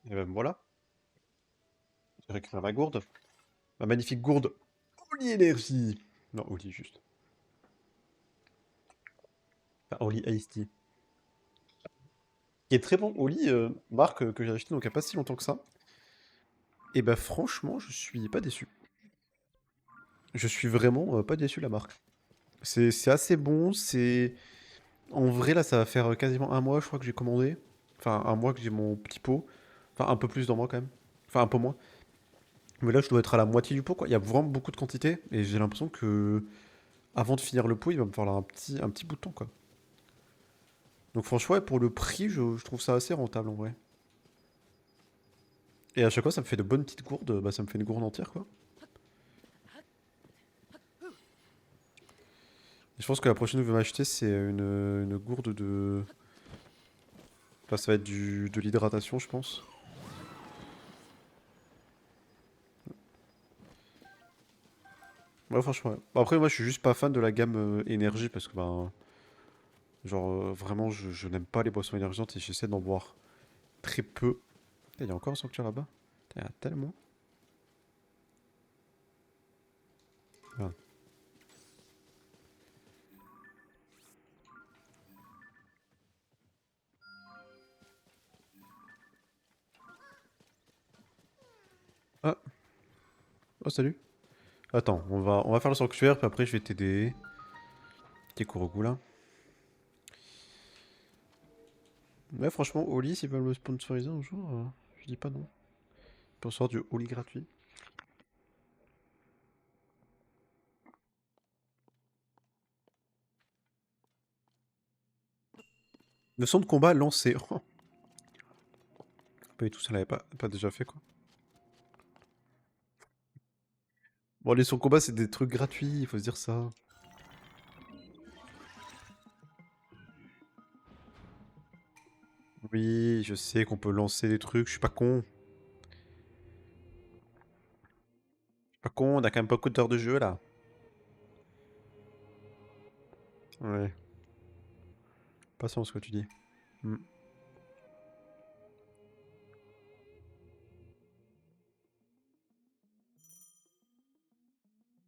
Et ben voilà. J'ai récupéré ma gourde. Ma magnifique gourde. Oli Énergie. Non, Oli juste. Enfin, Oli Ice Tea. Qui est très bon. Oli, marque que j'ai acheté donc il n'y a pas si longtemps que ça. Et bah franchement, je suis pas déçu. Je suis vraiment pas déçu de la marque. C'est assez bon, c'est... En vrai là ça va faire quasiment un mois je crois que j'ai commandé. Enfin un mois que j'ai mon petit pot. Enfin un peu plus dans moi quand même. Enfin un peu moins. Mais là je dois être à la moitié du pot quoi. Il y a vraiment beaucoup de quantité et j'ai l'impression que avant de finir le pot il va me falloir un petit bout de temps quoi. Donc franchement ouais, pour le prix je trouve ça assez rentable en vrai. Et à chaque fois ça me fait de bonnes petites gourdes. Bah ça me fait une gourde entière quoi. Et je pense que la prochaine que je vais m'acheter, c'est une gourde de... Enfin, ça va être de l'hydratation, je pense. Ouais, franchement, ouais. Bon, après, moi, je suis juste pas fan de la gamme énergie parce que, ben, genre, vraiment, je n'aime pas les boissons énergisantes et j'essaie d'en boire très peu. Il y a encore un sanctuaire là-bas. Il y en a tellement. Ah. Ah. Oh, salut. Attends, on va faire le sanctuaire, puis après, je vais t'aider. T'es Kurogu, là. Ouais, franchement, Oli, s'ils veulent me sponsoriser un jour, je dis pas non. Pour sortir du Oli gratuit. Le son de combat lancé. Oh. Pas du tout, ça l'avait pas déjà fait, quoi. Bon, les sons de combat, c'est des trucs gratuits, il faut se dire ça. Oui, je sais qu'on peut lancer des trucs, je suis pas con. Je suis pas con, on a quand même beaucoup d'heures de jeu, là. Ouais, patience, ce que tu dis. Hmm.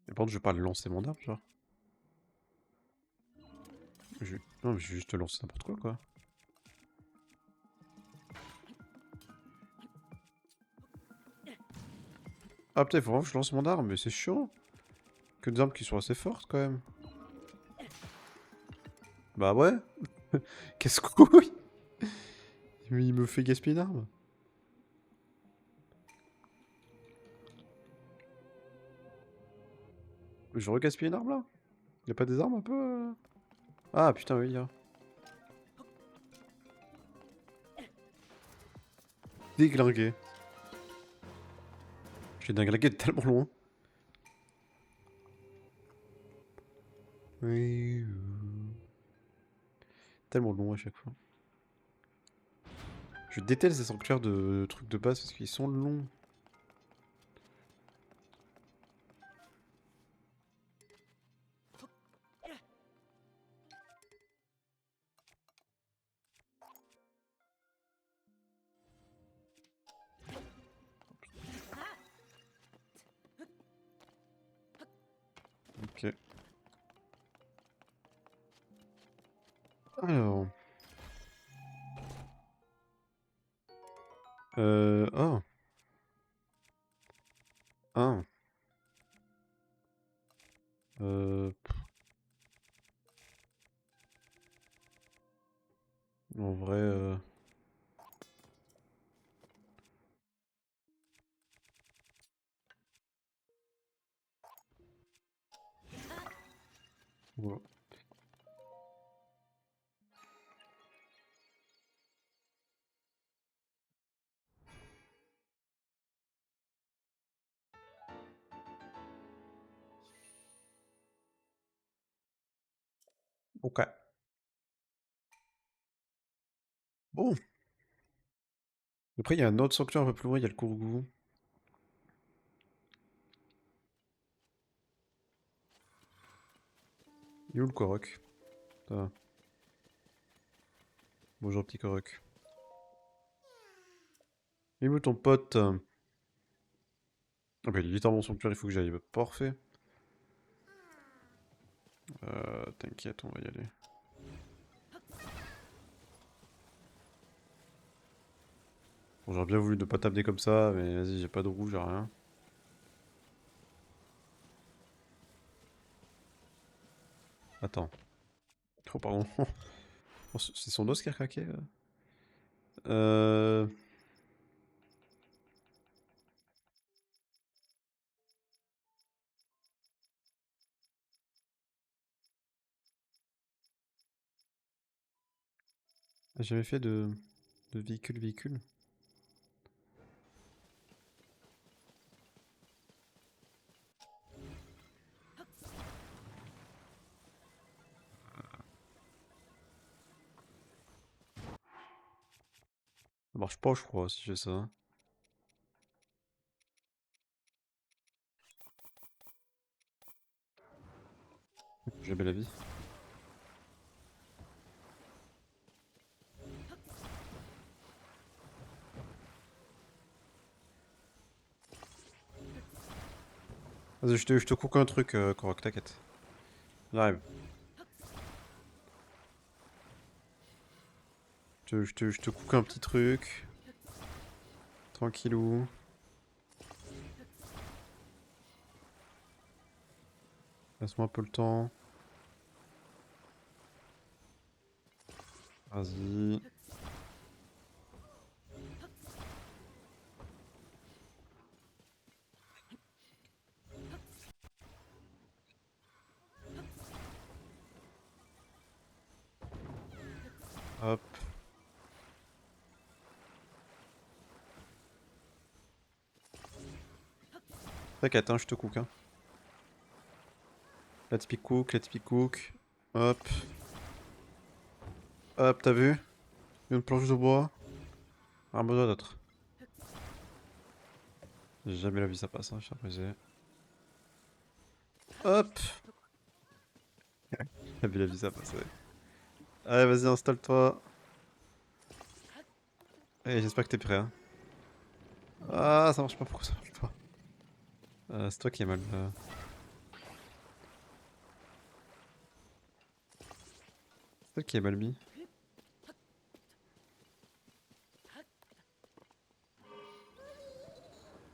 Mais par contre, je vais pas lancer mon arme, genre. Non, mais je vais juste lancer n'importe quoi, quoi. Ah, putain, il faut vraiment que je lance mon arme, mais c'est chiant. Que des armes qui sont assez fortes, quand même. Bah ouais. Qu'est-ce que... Il me fait gaspiller une arme. Je regaspille une arme là? Y'a pas des armes un peu Ah putain oui y'a. Déglingué. J'ai déglingué de tellement loin. Oui. Tellement long à chaque fois. Je déteste ces sanctuaires de trucs de base parce qu'ils sont longs. Ok. Alors. Oh. Ah. En vrai. Voilà. Ok. Bon. Après, il y a un autre sanctuaire un peu plus loin, il y a le Kourgou. Il est où le Korok? Ah. Bonjour petit Korok. Il est où ton pote? Ah bah il est littéralement sanctuaire, il faut que j'aille. Bah, parfait. T'inquiète, on va y aller. Bon, j'aurais bien voulu ne pas t'amener comme ça, mais vas-y, j'ai pas de rouge, j'ai rien. Attends. Oh, pardon. Oh, c'est son os qui a craqué Euh... J'ai jamais fait de véhicule. Ça marche pas, je crois, si je fais ça. J'ai jamais la vie. Vas-y, je te coupe un truc, Korok, t'inquiète. J'arrive. Je te coupe un petit truc. Tranquillou. Laisse-moi un peu le temps. Vas-y. Hop. T'inquiète, hein, je te cook, hein. Let's be cook, let's be cook. Hop. Hop, t'as vu? Une planche de bois. Un besoin d'autre. Jamais la vie ça passe, hein, je suis brisé. Hop. Jamais la vie ça passe, ouais. Allez, vas-y, installe-toi. Allez, j'espère que t'es prêt, hein. Ah, ça marche pas, pourquoi ça marche pas? C'est toi qui es mal. C'est toi qui est mal mis.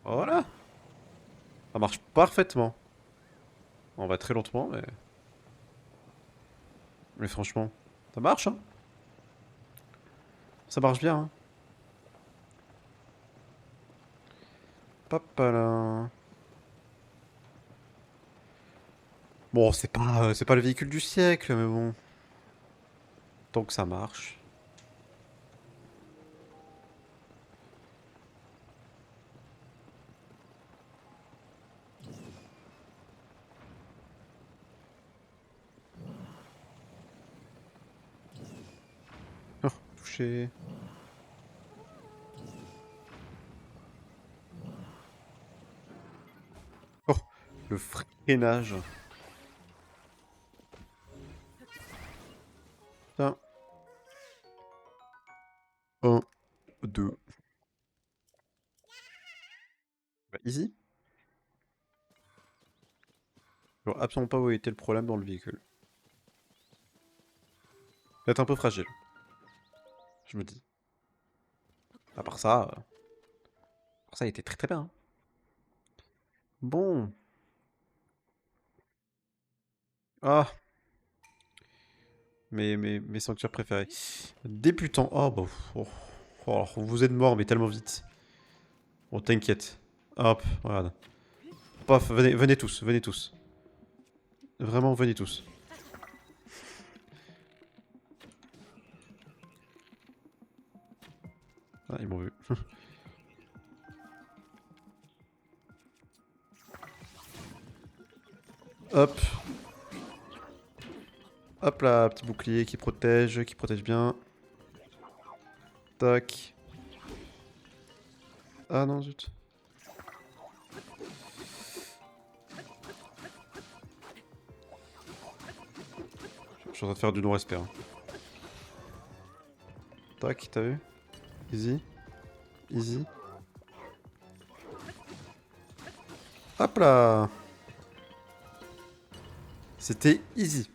Voilà. Ça marche parfaitement. On va très lentement, mais... Mais franchement, ça marche, hein. Ça marche bien, hein. Papa là. Bon, c'est pas le véhicule du siècle, mais bon. Tant que ça marche. Oh, touché. Oh, le freinage. Tiens. 1, 2. Bah, easy. Je vois absolument pas où était le problème dans le véhicule. Peut-être un peu fragile. Je me dis. À part ça, il était très très bien. Hein. Bon. Ah, mes sanctuaires préférés. Débutant. Oh, bah. Oh. Oh, vous êtes mort, mais tellement vite. Bon, t'inquiète. Hop, regarde. Paf, venez, venez tous, venez tous. Vraiment, venez tous. Ah, ils m'ont vu. Hop. Hop là, petit bouclier qui protège bien. Tac. Ah non, zut. Je suis en train de faire du non-respect. Hein. Tac, t'as vu? Easy. Easy. Hop là. C'était easy.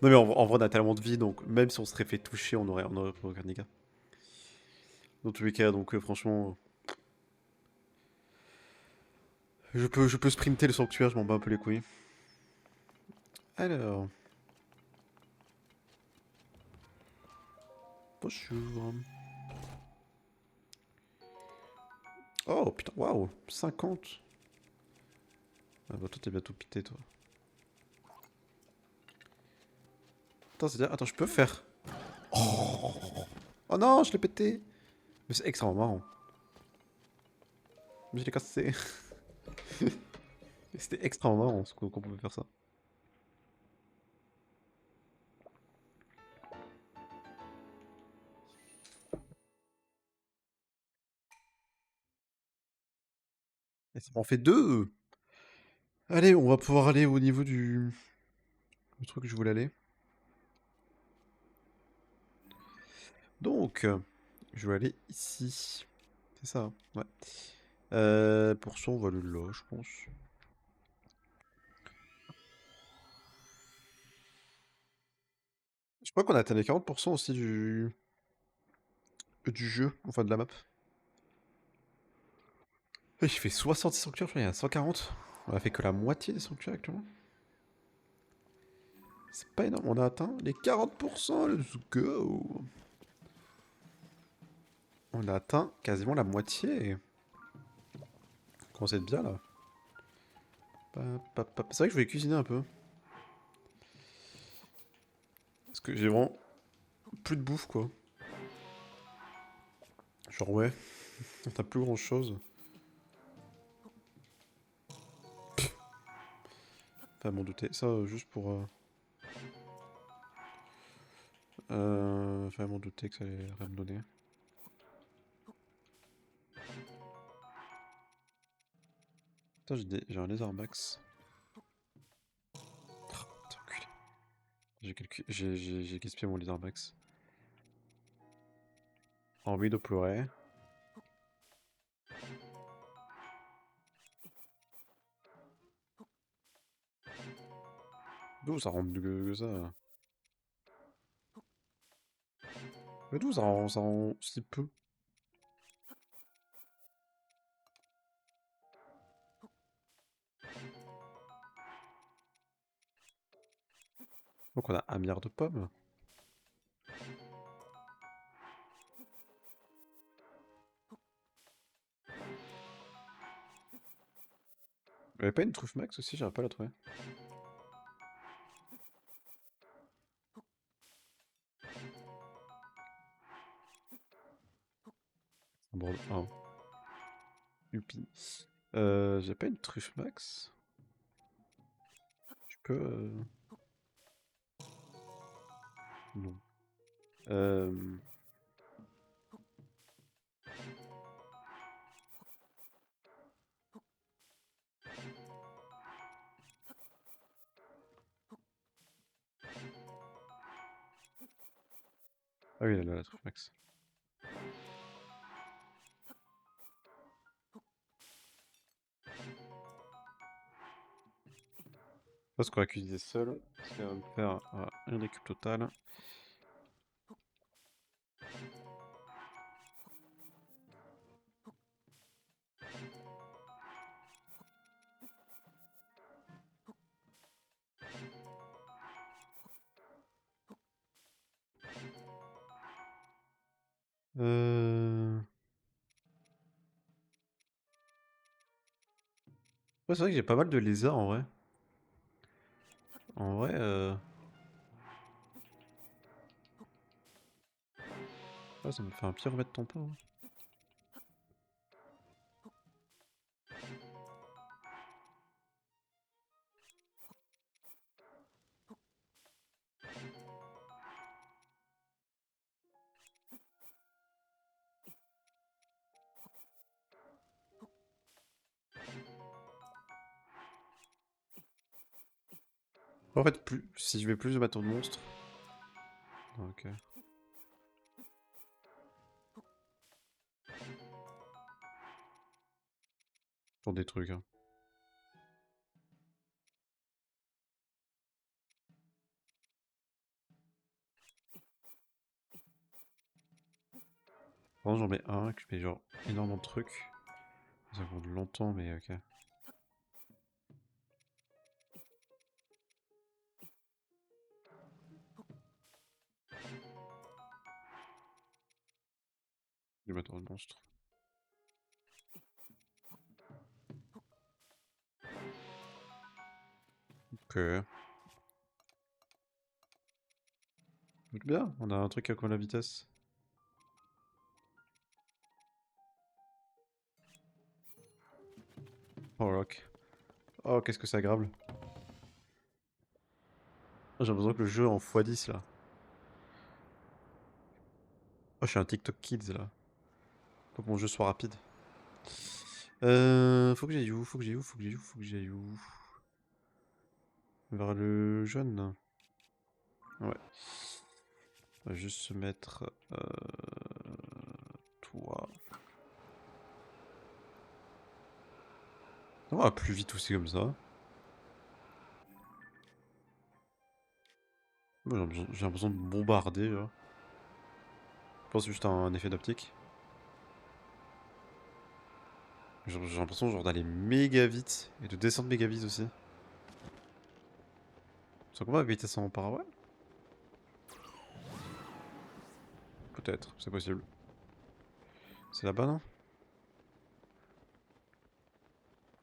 Non mais en vrai on a tellement de vie donc même si on serait fait toucher on aurait pas aucun dégât. Dans tous les cas donc franchement je peux sprinter le sanctuaire, je m'en bats un peu les couilles. Alors. Bonjour. Oh putain, waouh, 50. Ah bah toi t'es bientôt pité toi. Attends, c'est-à-dire, attends, je peux faire. Oh non, je l'ai pété. Mais c'est extrêmement marrant. Mais je l'ai cassé. C'était extrêmement marrant qu'on pouvait faire ça. Et ça m'en fait deux. Allez, on va pouvoir aller au niveau du truc que je voulais aller. Donc, je vais aller ici. C'est ça, hein, ouais. Pour ça, on va aller là, je pense. Je crois qu'on a atteint les 40% aussi du jeu, enfin de la map. Et j'ai fait 66 sanctuaires, je crois qu'il y en a 140. On a fait que la moitié des sanctuaires actuellement. C'est pas énorme, on a atteint les 40%, let's go! On a atteint quasiment la moitié. On commence à être bien là. C'est vrai que je voulais cuisiner un peu. Parce que j'ai vraiment plus de bouffe quoi. Genre ouais, t'as plus grand chose. Pas m'en douter. Ça, juste pour... Enfin, m'en douter que ça allait rien me donner. Putain, j'ai un lézard max. Oh, t'es enculé. J'ai gaspillé mon lézard max. Envie de pleurer. D'où ça rend que ça? Mais d'où ça rend si peu? Donc on a 1 milliard de pommes. Y'avait pas une truffe max aussi, j'arrive pas à la trouver. Bon, oh. Youpi. J'ai pas une truffe max. Je peux. Non. Ah oui, elle a la truffe max. Je pense qu'on va cuisiner seul. Parce qu'elle va me faire une récup totale. Ouais, c'est vrai que j'ai pas mal de lézards en vrai. En vrai, ouais, ça me fait un pied remettre ton pain. En fait, plus, si je vais plus de bâtons de monstres. Ok. Pour des trucs, hein. Bon, j'en mets un, que je mets genre énormément de trucs. Ça prend longtemps, mais ok. Du bâton de monstre. Ok. Bien, on a un truc à quoi la vitesse. Oh, rock. Oh, qu'est-ce que c'est agréable. Oh, j'ai l'impression que le jeu est en x10 là. Oh, je suis un TikTok Kids là. Faut que mon jeu soit rapide. Faut que j'aille où? Faut que j'aille où? Faut que j'aille où? Faut que j'aille où? Vers le jaune. Ouais. On va juste se mettre... toi. Ça va plus vite aussi comme ça. Moi, j'ai l'impression de bombarder là. Je pense juste à un effet d'optique. J'ai l'impression genre d'aller méga vite et de descendre méga vite aussi. C'est quoi à vitesse en parallèle? Peut-être, c'est possible. C'est là-bas, non?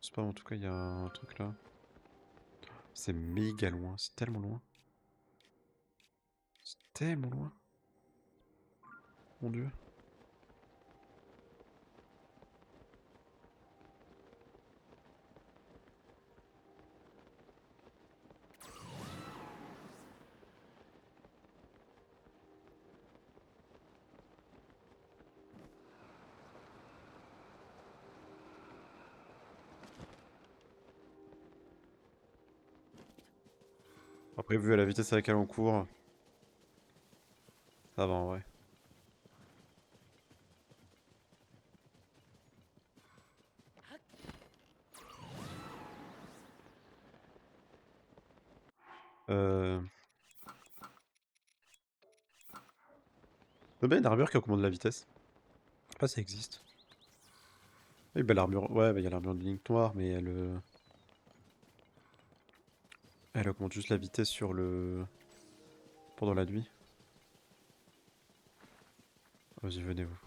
Je sais pas, en tout cas, il y a un truc là. C'est méga loin, c'est tellement loin. C'est tellement loin. Mon dieu. Après, vu à la vitesse à laquelle on court, ça va en vrai. Euh... Il y a bien une armure qui augmente la vitesse. Je sais pas si ça existe. Oui, bah l'armure... Ouais, bah il y a l'armure de Link noire, mais elle... Elle augmente juste la vitesse sur le... pendant la nuit. Vas-y, venez-vous.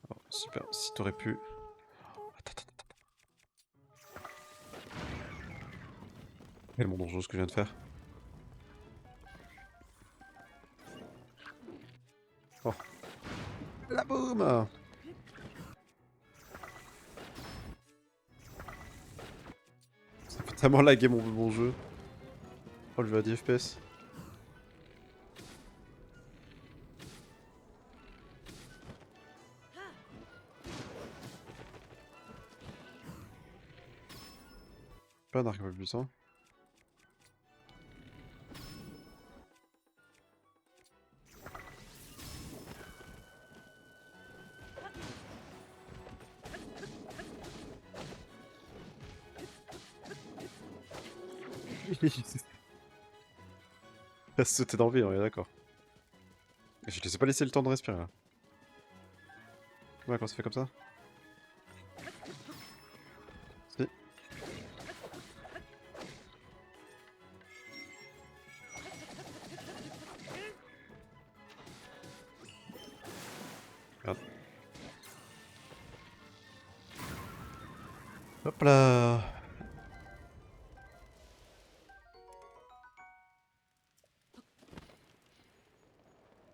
Oh, super, si t'aurais pu... Attends, attends, attends. Tellement dangereux ce que je viens de faire. Oh. La boum! Ça fait tellement laguer mon jeu. Oh, je vais à 10 FPS. Pas un arc un peu puissant. Il a sauté d'envie, on est d'accord. Je te laissais pas laisser le temps de respirer là. Ouais, quand ça fait comme ça. Si. Regarde. Hop là.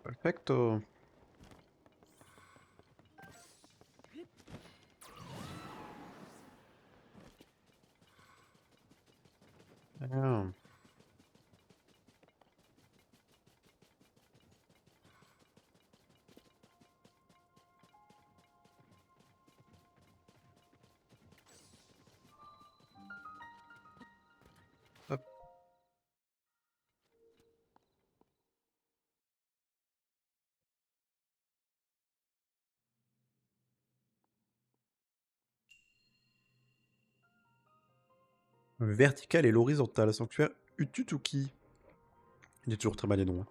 Perfecto. Ah. Hop. Le vertical et l'horizontal. Sanctuaire Ututuki. Il est toujours très mal les noms.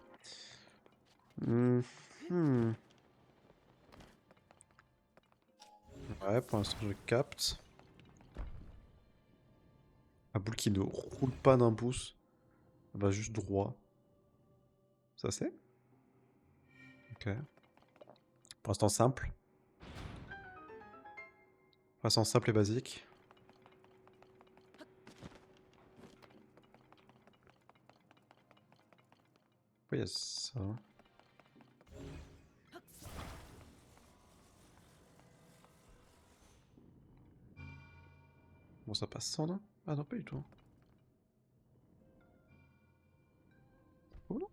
Hmm. Ouais, pour l'instant je capte. Un boule qui ne roule pas d'un pouce. Elle va juste droit. Ça c'est? Ok. Pour l'instant simple. Pour l'instant simple et basique. Oui, il y a ça. Bon, ça passe sans, non? Ah non, pas du tout. Oh, non.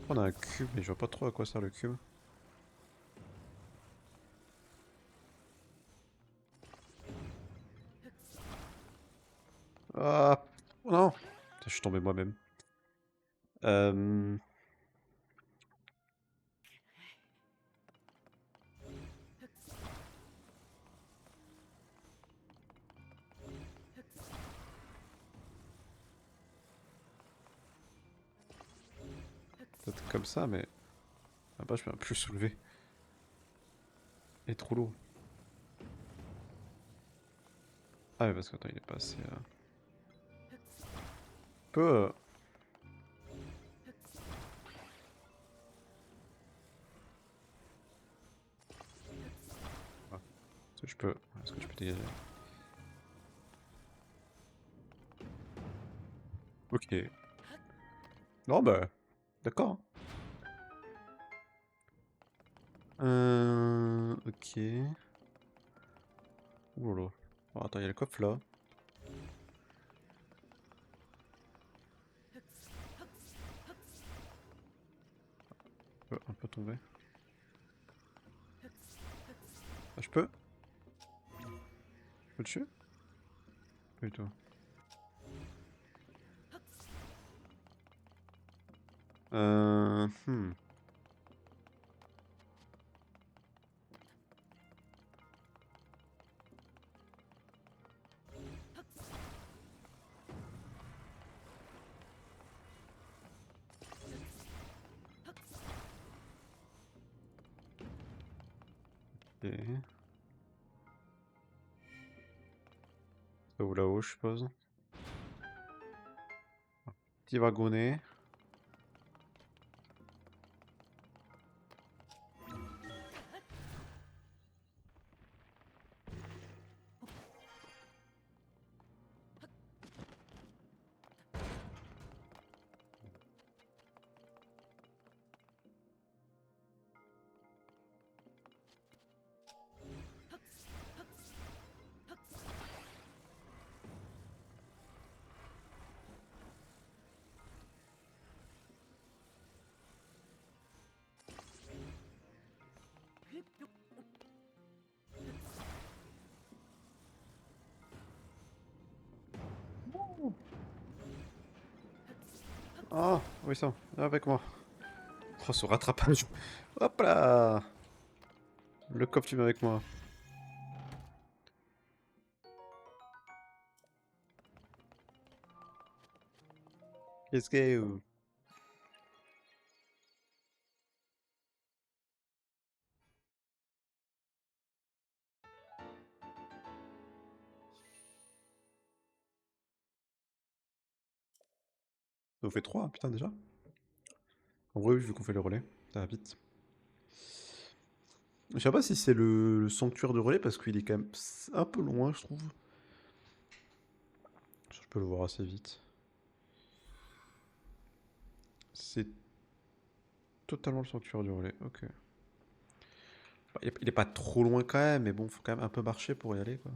On a un cube, mais je vois pas trop à quoi sert le cube. Ah! Oh non! Putain, je suis tombé moi-même. Euh... Peut-être comme ça, mais... Ah bah, je peux plus soulever. Il est trop lourd. Ah oui, parce que attends, il est pas assez... Peu... ah. Est-ce que je peux... Est-ce que je peux dégager? Ok. Non, bah... D'accord. Ok. Ouh là là. Oh, attends, il y a le coffre là. Un peu tomber. Ah, je peux? Je peux dessus? Pas du tout. Hmm. Ok. Ça ou là-haut, je suppose. Petit wagonnet. Ah, oui ça, viens avec moi. Oh, ce rattrapage. Hop là. Le cop, tu viens avec moi. Let's go. Ça vous fait 3, putain, déjà? En vrai, oui, vu qu'on fait le relais, ça va vite. Je sais pas si c'est le sanctuaire de relais parce qu'il est quand même un peu loin, je trouve. Je peux le voir assez vite. C'est totalement le sanctuaire du relais, ok. Bah, il est pas trop loin quand même, mais bon, faut quand même un peu marcher pour y aller, quoi.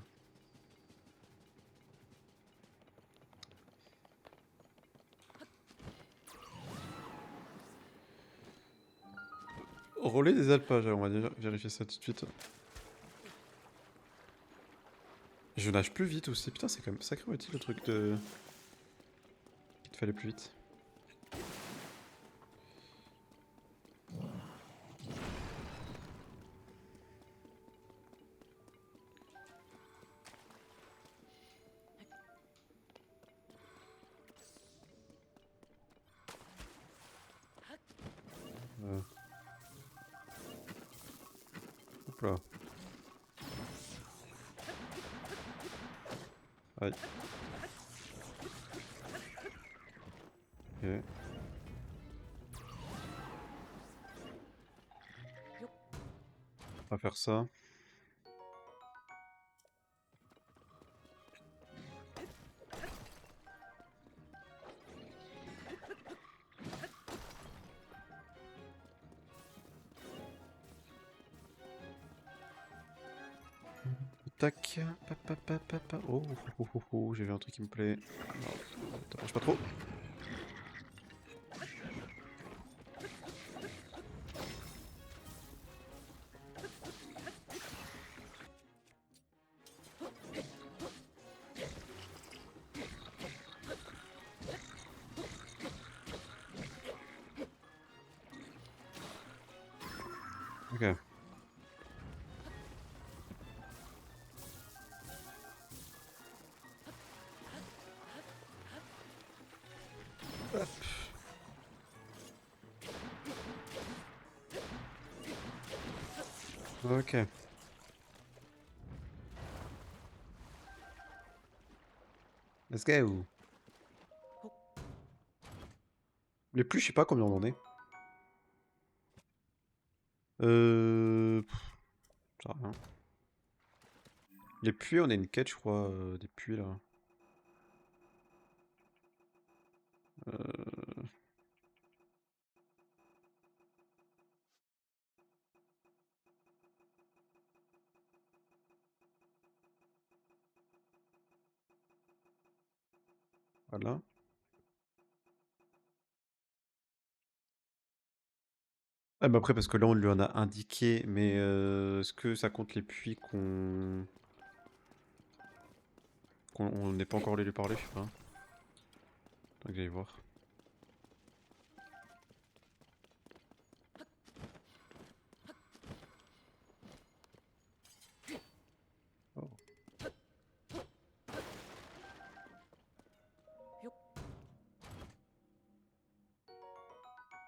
Relais des alpages, on va déjà vérifier ça tout de suite. Je nage plus vite aussi, putain, c'est quand même sacrément utile le truc de... Il te fallait plus vite. Euh. Hop là. Aïe. Ok. On va faire ça. Tac. Oh, j'ai vu un truc qui me plaît. Non, t'approches pas trop. Ok. Ok. Let's go. Les plus, je sais pas combien on en est. Ça va rien. Les puits, on a une quête, je crois, des puits là. Voilà. Ah bah après, parce que là, on lui en a indiqué, mais est-ce que ça compte les puits qu'on on n'est pas encore allé lui parler, je sais pas. Attends que j'aille voir. Oh.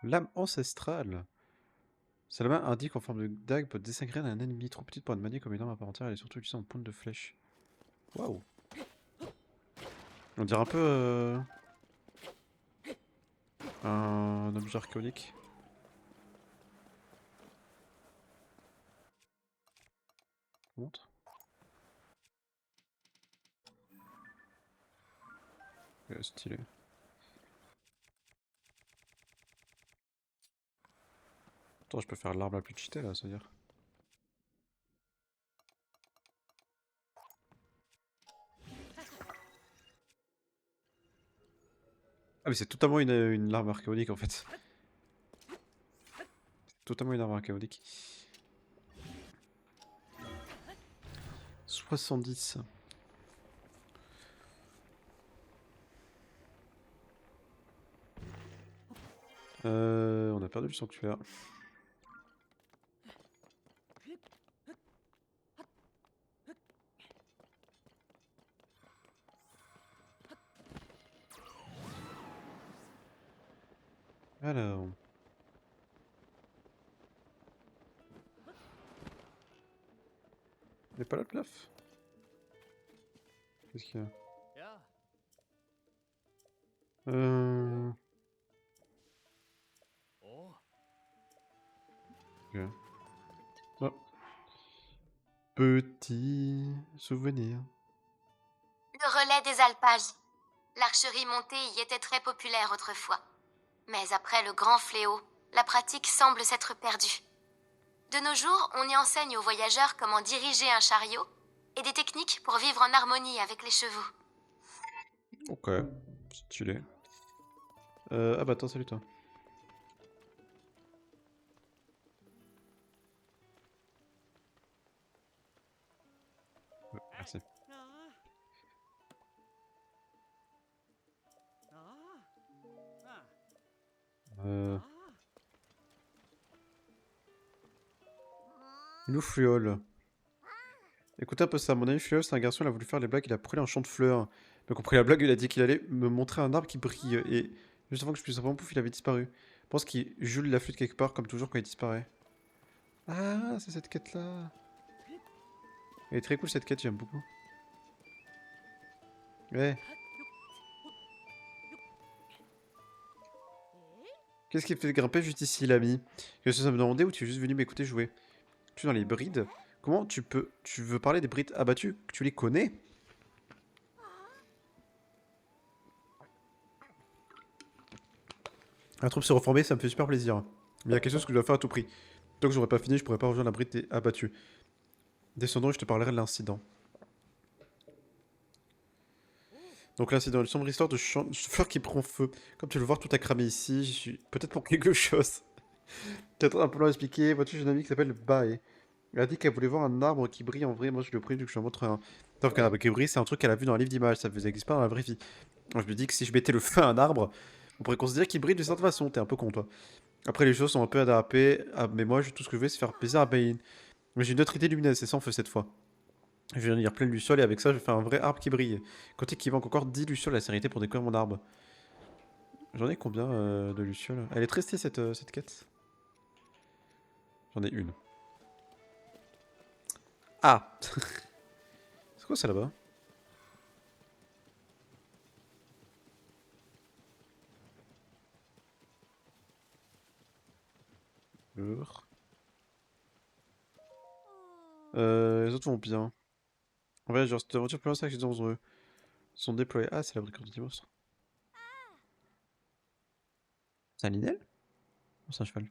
Lame ancestrale. Sa lame indique en forme de dague peut désagréger un ennemi trop petite pour être maniée comme une arme à part entière. Elle est surtout utilisée en pointe de flèche. Waouh. On dirait un peu un objet archéologique. Montre. Stylé. Attends, je peux faire l'arme la plus cheatée là, c'est à dire. Ah mais c'est totalement une arme archéologique en fait. Totalement une arme archéologique. 70. On a perdu le sanctuaire. Alors... Il est pas là, Pilaf? Qu'est-ce qu'il y a? Ok. Oh. Petit souvenir. Le relais des alpages. L'archerie montée y était très populaire autrefois. Mais après le grand fléau, la pratique semble s'être perdue. De nos jours, on y enseigne aux voyageurs comment diriger un chariot et des techniques pour vivre en harmonie avec les chevaux. Ok, stylé. Ah bah attends, salut toi. Ouais, merci. Euh... Loufluol. Écoutez un peu ça, mon ami Fluol, c'est un garçon, il a voulu faire les blagues, il a brûlé un champ de fleurs. Il a compris la blague, il a dit qu'il allait me montrer un arbre qui brille. Et juste avant que je puisse répondre, pouf, il avait disparu. Je pense qu'il joue la flûte quelque part, comme toujours quand il disparaît. Ah, c'est cette quête-là. Elle est très cool cette quête, j'aime beaucoup. Ouais. Qu'est-ce qui fait grimper juste ici, l'ami? Je suis me demander où tu es juste venu m'écouter jouer. Tu es dans les brides? Comment tu peux... Tu veux parler des brides abattues? Tu les connais? La troupe s'est reformée, ça me fait super plaisir. Mais il y a quelque chose que je dois faire à tout prix. Tant que j'aurais pas fini, je pourrais pas rejoindre la bride abattue. Descendons et je te parlerai de l'incident. Donc l'incident, une sombre histoire de fleur qui prend feu. Comme tu le vois, tout a cramé ici. Je suis peut-être pour quelque chose. Peut-être un peu long à expliquer. Vois-tu, j'ai une amie qui s'appelle Bae. Elle a dit qu'elle voulait voir un arbre qui brille en vrai. Moi, je lui ai pris, que je lui en montre un. Sauf qu'un arbre qui brille, c'est un truc qu'elle a vu dans un livre d'images. Ça faisait existe pas dans la vraie vie. Donc, je lui dis que si je mettais le feu à un arbre, on pourrait considérer qu'il brille d'une certaine façon. T'es un peu con, toi. Après, les choses sont un peu adaptées. Mais moi, tout ce que je veux, c'est faire plaisir à Bain. Mais j'ai une autre idée lumineuse, c'est sans feu cette fois. Je viens de lire plein de lucioles et avec ça, je vais faire un vrai arbre qui brille. Côté qu'il manque encore 10 lucioles à la sérénité pour découvrir mon arbre. J'en ai combien de lucioles? Elle est très stylée cette quête. J'en ai une. Ah c'est quoi ça là-bas? Les autres vont bien. En vrai, genre, cette aventure plus loin, c'est que les dangereux sont déployés. Ah, c'est la bricole du monstre. C'est un linel? Ou c'est un cheval?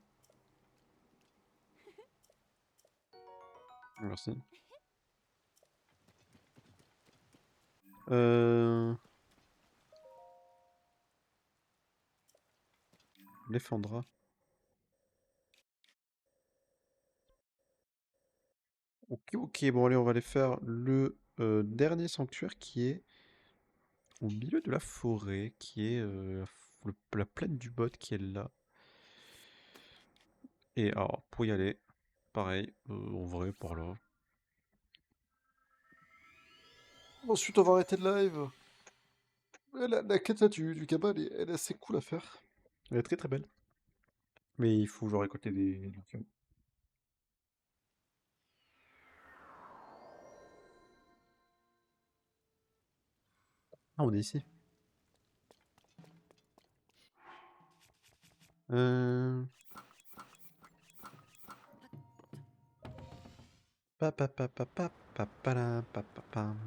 Merci. Euh... L'effondra. Ok, ok, bon allez, on va aller faire le dernier sanctuaire qui est au milieu de la forêt, qui est la plaine du bot qui est là. Et alors, pour y aller, pareil, en vrai, par là. Ensuite, on va arrêter le live. Ouais, la quête là, du cabal, elle est assez cool à faire. Elle est très très belle. Mais il faut genre récolter des lucioles. Ah, on est ici. Euh... Pa pa pa pa pa pa pa la, pa pa pam.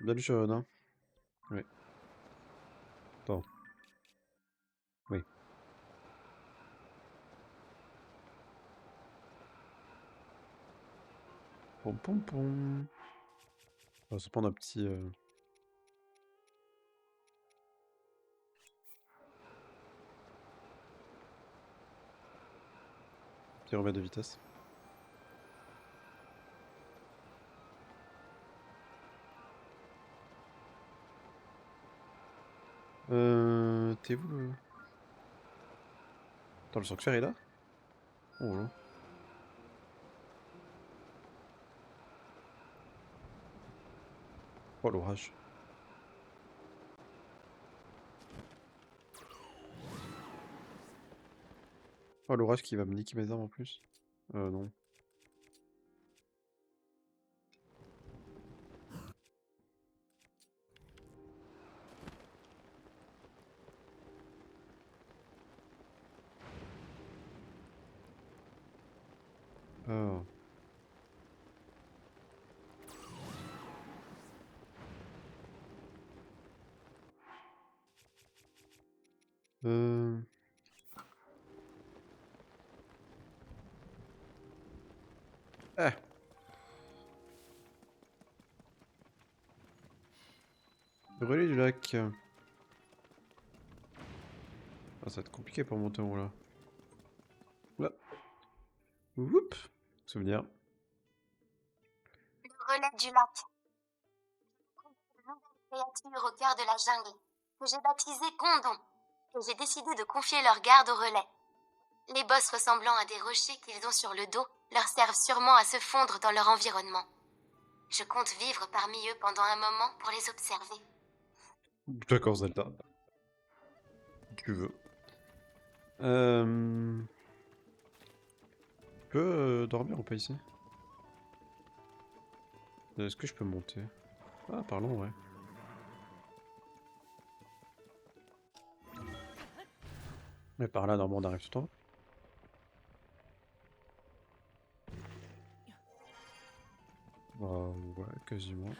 Bien jaune, hein? Oui. Attends. Oui. Pom pom pom. On va se prendre un petit... petit remède de vitesse. T'es où le... Attends, le sanctuaire est là? Oh là. Oh l'orage. Oh l'orage qui va me niquer mes armes en plus. Non. Ah. Euh... Ah. Le relais du lac. Ah, ça va être compliqué pour monter en haut là. Là. Oup. Souvenir. Le relais du lac. Une nouvelle créature au cœur de la jungle, que j'ai baptisée Condon, et j'ai décidé de confier leur garde au relais. Les bosses ressemblant à des rochers qu'ils ont sur le dos leur servent sûrement à se fondre dans leur environnement. Je compte vivre parmi eux pendant un moment pour les observer. D'accord, Zelda. Tu veux. Euh... Tu peux dormir ou pas ici? Est-ce que je peux monter? Ah, parlons, ouais. Mais par là, normalement, on arrive tout en haut. Bah, ouais, quasiment.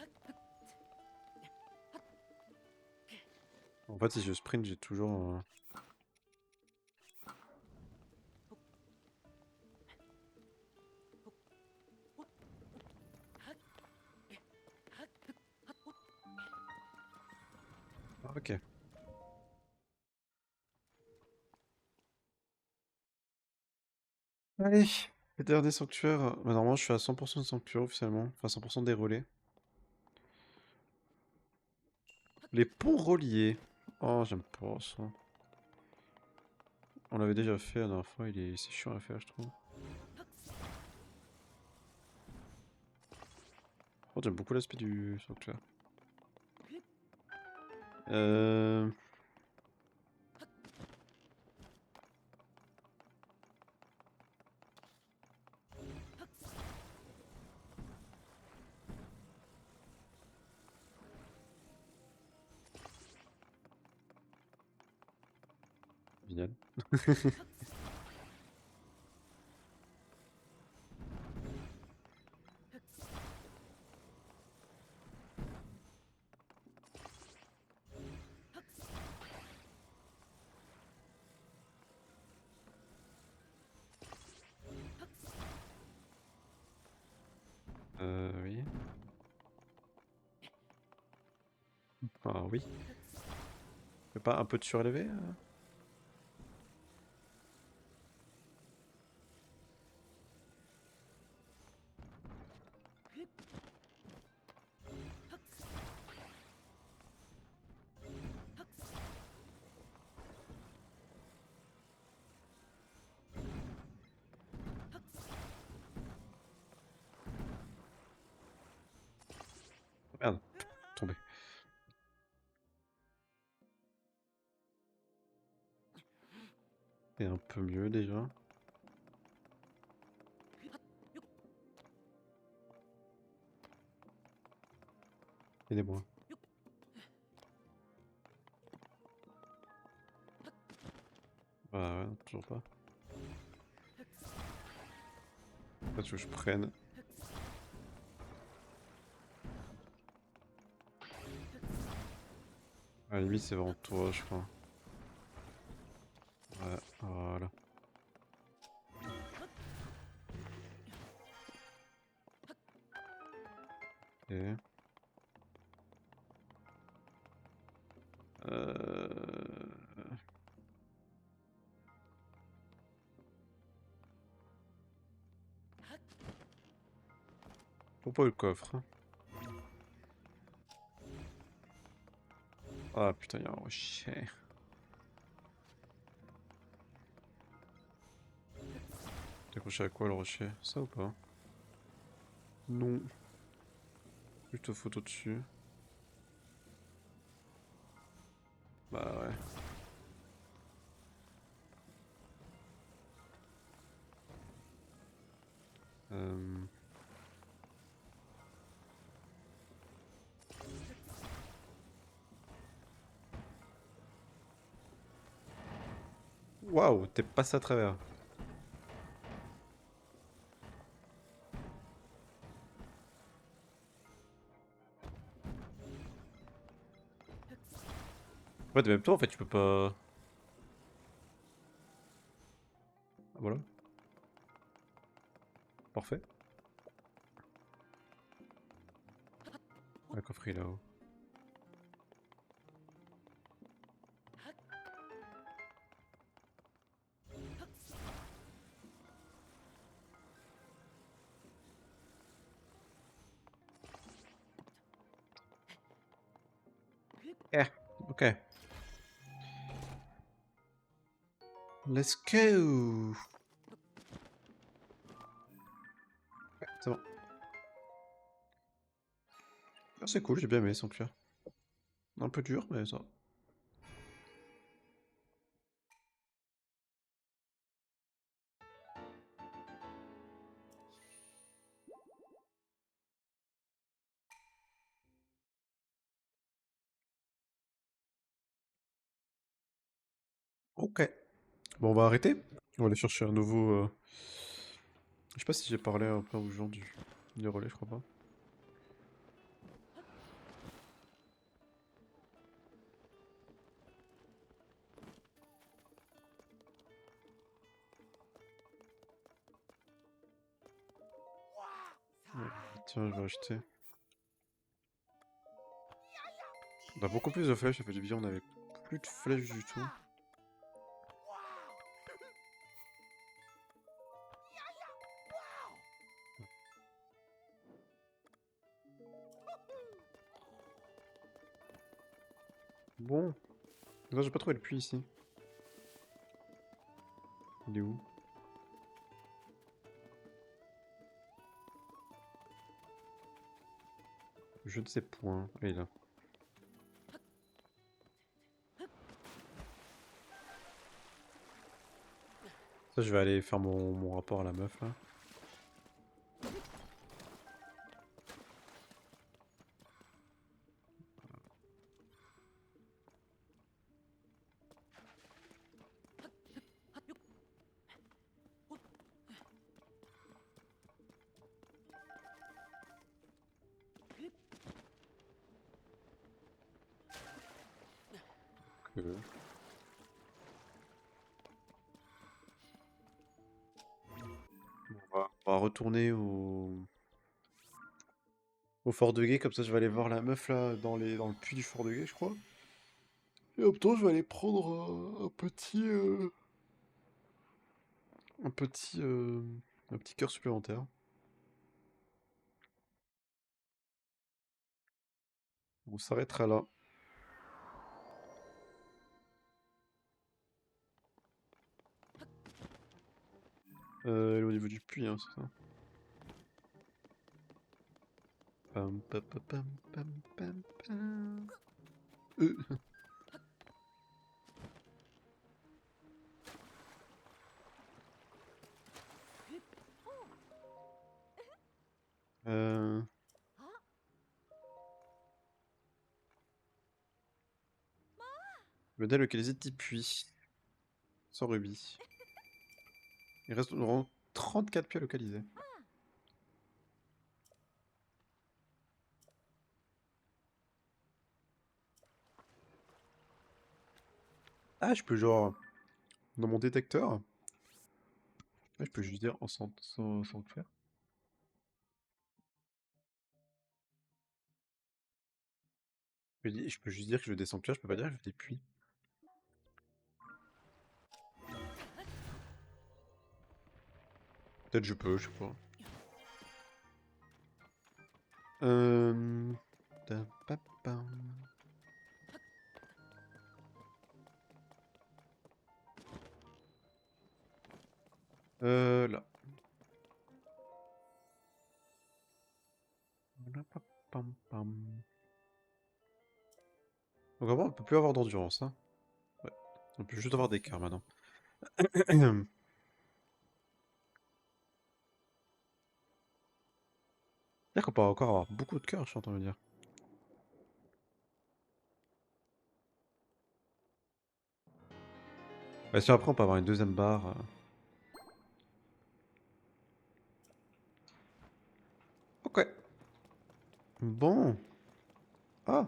En fait, si je sprint, j'ai toujours... Ah, ok. Allez, le dernier sanctuaire. Bah, normalement, je suis à 100% de sanctuaire officiellement. Enfin, 100% des relais. Les ponts reliés. Oh, j'aime pas ça. On l'avait déjà fait la dernière fois, c'est chiant à faire, je trouve. Oh, j'aime beaucoup l'aspect du sanctuaire. Euh... Génial. Oui. Ah oui. Fais pas un peu de surélevé Merde, tombé. Et un peu mieux déjà. Aidez-moi. Bah ouais, toujours pas. Faut que je prenne. À la limite, c'est vraiment toi, je crois. Ouais, voilà. Ok. Euh... Pourquoi le coffre? Ah putain, y'a un rocher. T'es accroché à quoi le rocher? Ça ou pas? Non. Juste photo dessus. Bah ouais. Euh... Waouh, t'es passé à travers. Ouais, de même temps, en fait, tu peux pas... Ah, voilà. Parfait. Un coffret là-haut. Eh, ok. Let's go. Ouais, c'est bon. Ah, c'est cool, j'ai bien aimé son cuir. Un peu dur, mais ça. Ok. Bon, on va arrêter. On va aller chercher un nouveau... Je sais pas si j'ai parlé un peu aux gens du relais, je crois pas. Ouais. Tiens, je vais acheter. On a beaucoup plus de flèches, ça fait du bien, on avait plus de flèches du tout. Bon. Non, j'ai pas trouvé le puits ici. Il est où? Je ne sais point. Ah, il est là. Ça, je vais aller faire mon rapport à la meuf, là. Que- On va retourner au Fort de Guet, comme ça je vais aller voir la meuf là dans le puits du Fort de Guet, je crois. Et en même temps, je vais aller prendre un petit, euh, un petit cœur supplémentaire. On s'arrêtera là. Elle est au niveau du puits, hein, c'est ça. Pam, pam, pam, pam, pam, pam, pam. Euh, euh, Venez localiser 10 puits. Sans rubis. Il reste environ 34 puits à localiser. Ah, je peux genre, dans mon détecteur, ouais, je peux juste dire sans le faire. Je peux juste dire que je descends le je peux pas dire que je fais des puits. Peut-être je peux, je sais pas. Euh... ta, pa, pam. Là. Pam, pam. Donc vraiment, on peut plus avoir d'endurance, hein. Ouais. On peut juste avoir des cœurs maintenant. C'est-à-dire qu'on peut encore avoir beaucoup de cœurs, je suis en train de me dire. Bah, si après on peut avoir une deuxième barre. Ok. Bon. Ah.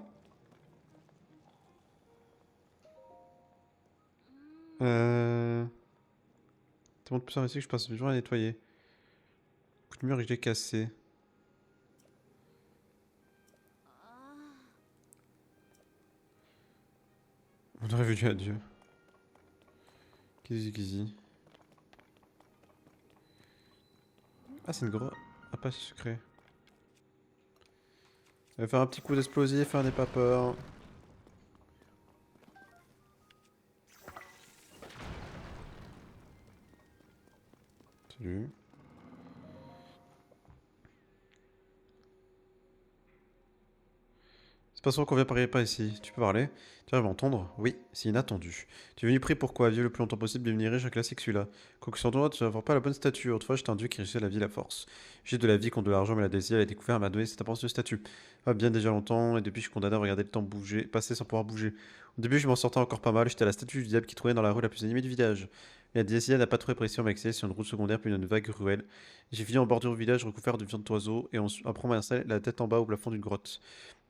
C'est bon de plus ici que je passe le jour à nettoyer. Coup de mur que j'ai cassé. On aurait vu du adieu. Kizi. Ah, c'est une grosse. Ah, pas secret. Elle va faire un petit coup d'explosif, hein, n'aie pas peur. Salut. C'est pas sûr qu'on vient par ici. Tu peux parler? Tu vas m'entendre? Oui, c'est inattendu. Tu es venu prier pourquoi? Vivre le plus longtemps possible, devenir riche, un classique celui-là. Quoique sur toi, tu vas avoir pas la bonne statue. Autrefois, j'étais un dieu qui réussissait la vie, la force. J'ai de la vie contre de l'argent, mais la désir, elle a découvert, elle m'a donné cette apparence de statue. Ah, bien déjà longtemps, et depuis, je suis condamné à regarder le temps bouger, passer sans pouvoir bouger. Au début, je m'en sortais encore pas mal, j'étais la statue du diable qui trônait dans la rue la plus animée du village. La décision n'a pas trouvé pression, m'a accéléré sur une route secondaire, puis une vague ruelle. J'ai fini en bordure du village recouvert de viande d'oiseaux, et après, on m'a installé la tête en bas au plafond d'une grotte.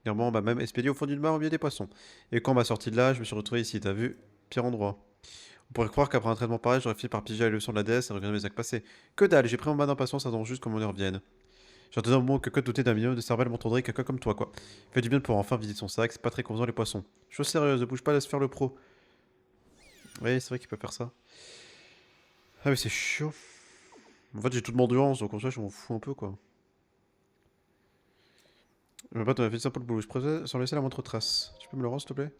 Clairement, on m'a même expédié au fond d'une mare au milieu des poissons. Et quand on m'a sorti de là, je me suis retrouvé ici, t'as vu? Pire endroit. On pourrait croire qu'après un traitement pareil, j'aurais fini par piger la leçon de la déesse et regretter mes actes passés. Que dalle, j'ai pris mon mal d'impatience, attends juste que mon heure vienne. J'ai entendu un moment que doté d'un minimum de cervelle m'entendrait quelqu'un comme toi, quoi. Fait du bien pour enfin vider son sac, c'est pas très convenant les poissons. Chose sérieuse, ne bouge pas, laisse faire le pro. Oui, c'est vrai qu'il peut faire ça. Ah mais c'est chaud. En fait, j'ai toute mon endurance, donc en soi, je m'en fous un peu, quoi. Je veux pas te fait ça pour le boulot, je préfère sans laisser la moindre trace. Tu peux me le rendre, s'il te plaît?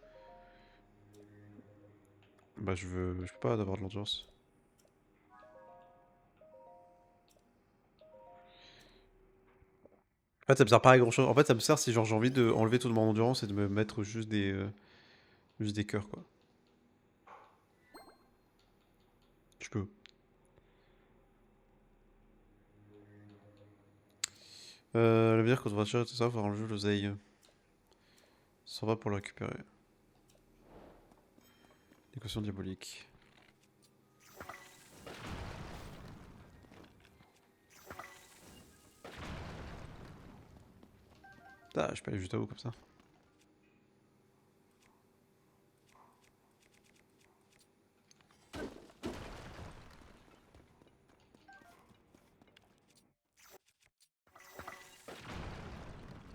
Bah, je peux pas avoir de l'endurance. En fait, ça me sert pas à grand chose. En fait, ça me sert si genre j'ai envie de enlever toute mon endurance et de me mettre juste des cœurs, quoi. Je peux. Le dire quand on va chercher tout ça, faut enlever l'oseille. Ça va pour le récupérer. L'équation diabolique. Ah, je peux aller juste à haut comme ça.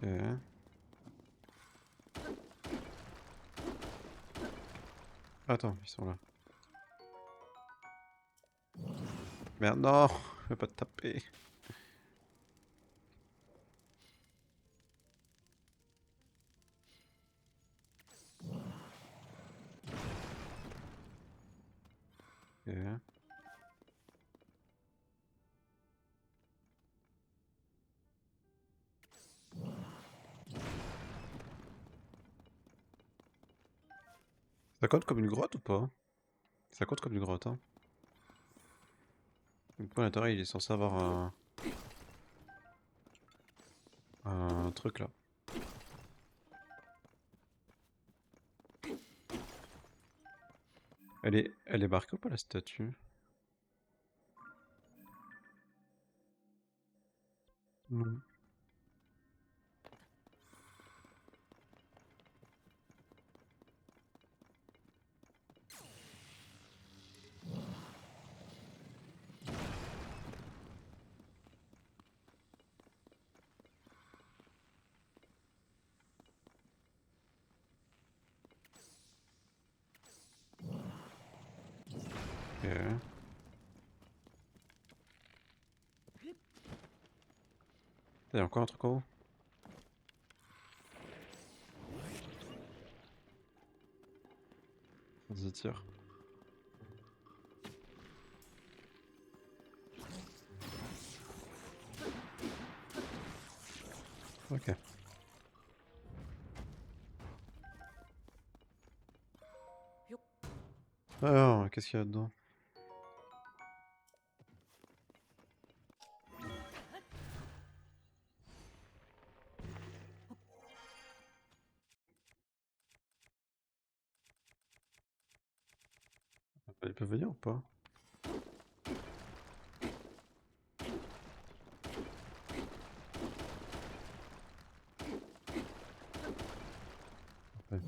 Ok. Attends, ils sont là. Merde, non! Je vais pas te taper. Ok. Ça compte comme une grotte ou pas? Ça compte comme une grotte, hein. Le point à l'intérieur, il est censé avoir un truc là. Elle est marquée ou pas la statue? Non. Ok. Il y a encore un truc en haut? Vas-y, tire. Ok. Alors, qu'est-ce qu'il y a dedans? Ils peuvent venir ou pas? Ouais.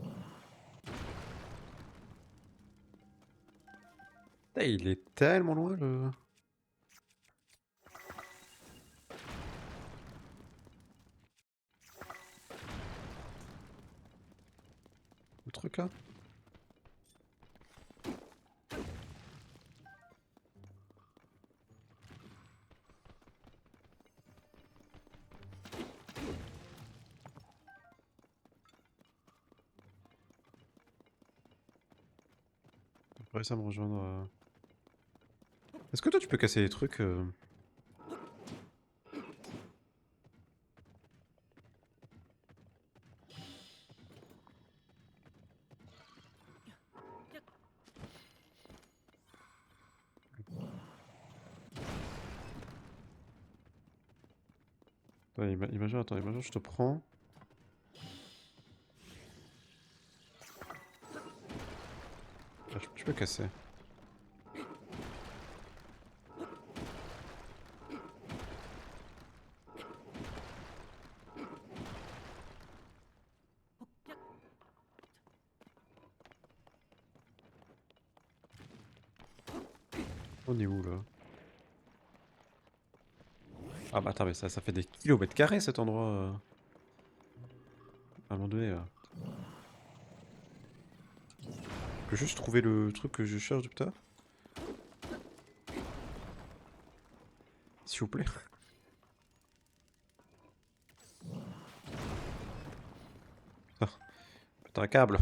Putain, il est tellement loin le truc là. Après ça me rejoindre. Est-ce que toi tu peux casser les trucs Ouais, imagine, attends, imagine, je te prends. Ah, tu peux casser. On est où là? Ah bah attends, mais ça fait des kilomètres carrés cet endroit. À un moment donné là. Je peux juste trouver le truc que je cherche depuis tout à l'heure. S'il vous plaît. Putain, putain, un câble.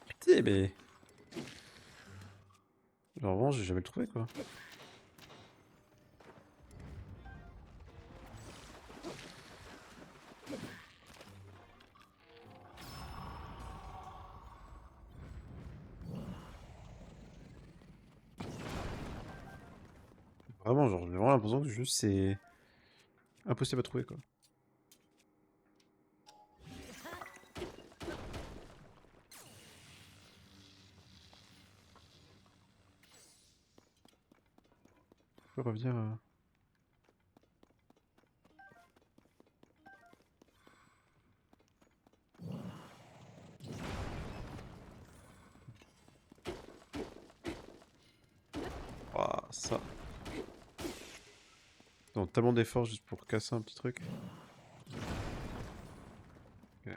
Putain, mais. Genre vraiment, j'ai jamais le trouvé quoi. Vraiment, genre, j'ai vraiment l'impression que juste c'est impossible à trouver quoi. Je peux revenir. Ouah, ça. Non, tellement d'efforts juste pour casser un petit truc. Ok.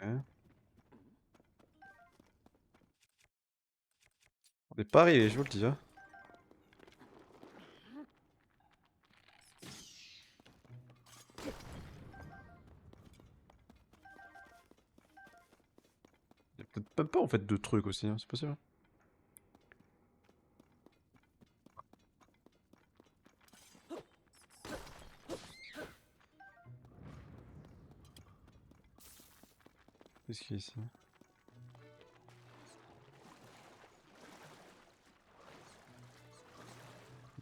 On est pas arrivé, je vous le dis. Hein. Il y a peut-être même pas en fait de trucs aussi, hein. C'est possible. Hein. Qu'est-ce qu'il y a ici?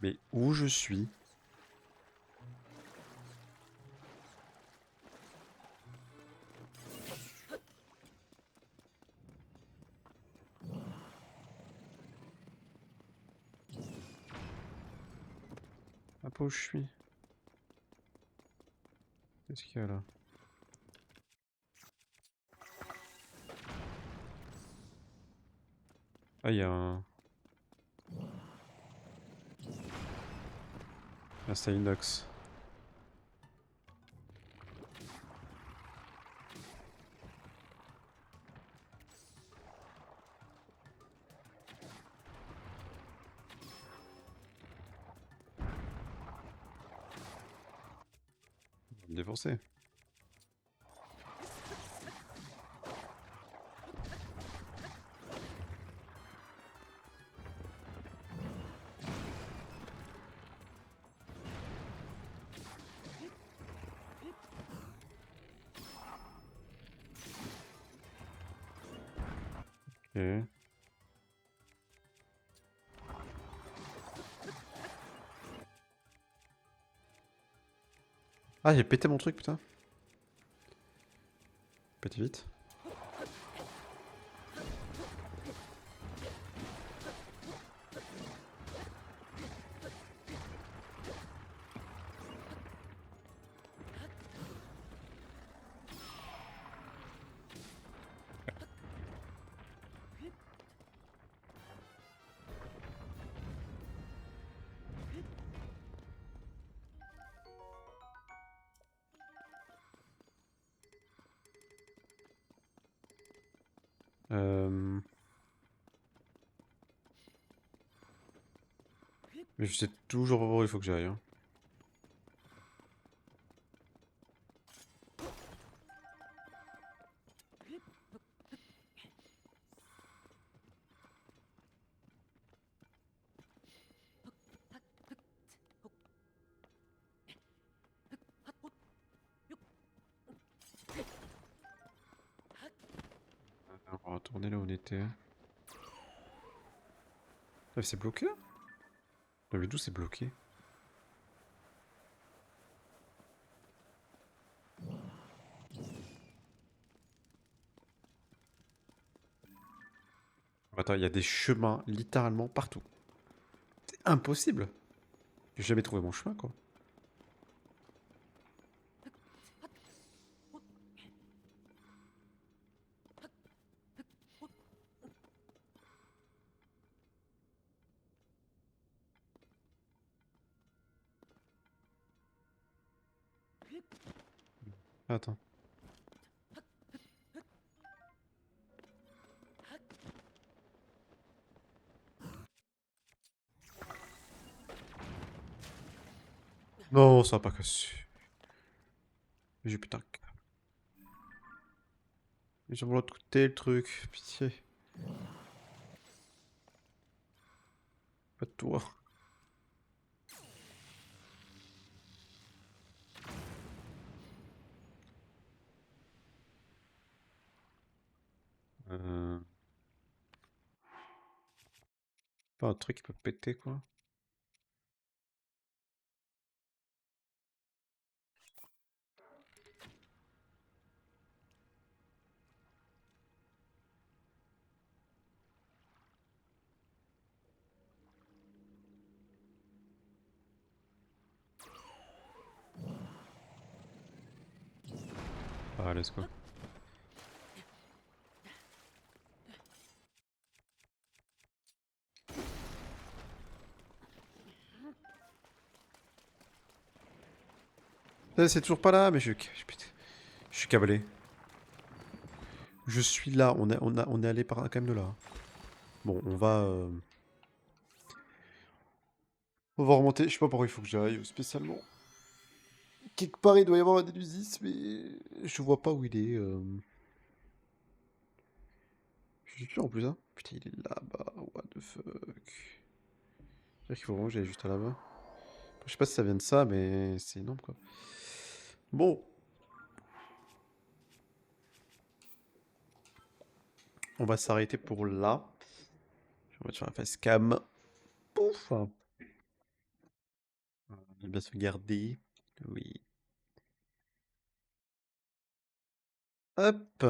Mais où je suis? Ah, pas où je suis. Qu'est-ce qu'il y a là? Ah, il y a un. Ah, c'est inox. On va me défoncer. Ok. Ah, j'ai pété mon truc, putain. Pété vite. Mais je sais toujours pas où il faut que j'aille. Hein. Alors, on va retourner là où on était. Ah, c'est bloqué là? Non, mais d'où c'est bloqué? Attends, il y a des chemins littéralement partout. C'est impossible. J'ai jamais trouvé mon chemin, quoi. Attends. Non, ça va pas cassé. J'ai putain. J'ai de l'autre côté le truc. Pitié. Pas de toi. Euh... Pas un truc qui peut péter, quoi. Ah, let's go. C'est toujours pas là, mais putain, je suis câblé. Je suis là, on est allé par quand même de là. Bon, on va remonter, je sais pas par où il faut que j'aille spécialement. Quelque part il doit y avoir un Délusis, mais je vois pas où il est. Je suis sûr en plus, hein. Putain, il est là-bas, what the fuck. C'est-à-dire qu'il faut vraiment que j'aille juste là-bas. Je sais pas si ça vient de ça, mais c'est énorme quoi. Bon, on va s'arrêter pour là. On va te faire la face cam. Pouf. On va bien se garder. Oui. Hop.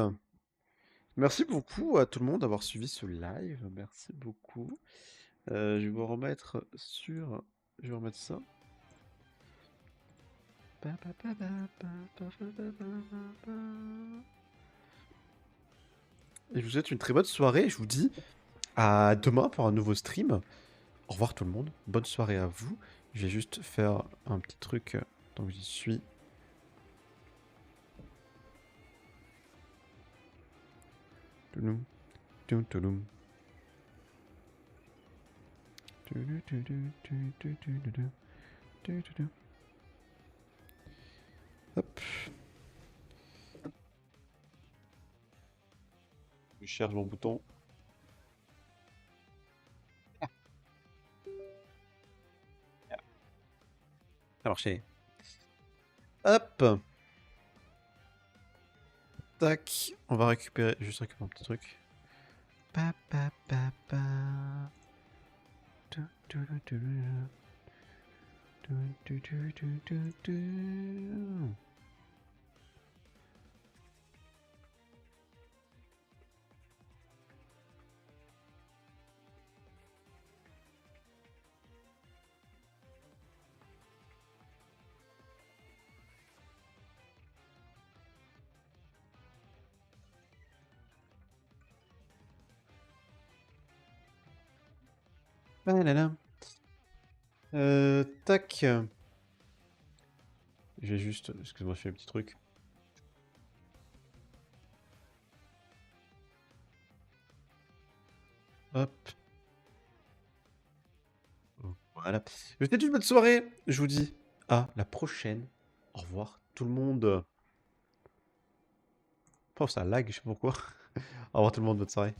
Merci beaucoup à tout le monde d'avoir suivi ce live. Merci beaucoup. Je vais vous remettre sur... Je vais remettre ça. Et je vous souhaite une très bonne soirée. Je vous dis à demain pour un nouveau stream. Au revoir tout le monde. Bonne soirée à vous. Je vais juste faire un petit truc tant que j'y suis. Touloum, touloum, touloum. Hop. Je cherche mon bouton. Ça a marché. Hop. Tac. On va récupérer. Juste récupérer un petit truc. pa, pa, pa, pa. Tu, tu, tu, tu, tu, tu, tu, tu, tu. Banana. Tac. Je vais juste... Excuse-moi, je fais un petit truc. Hop. Voilà. Je vous souhaite une bonne soirée. Je vous dis à la prochaine. Au revoir tout le monde. Oh, ça lag, je sais pas pourquoi. Au revoir tout le monde, bonne soirée.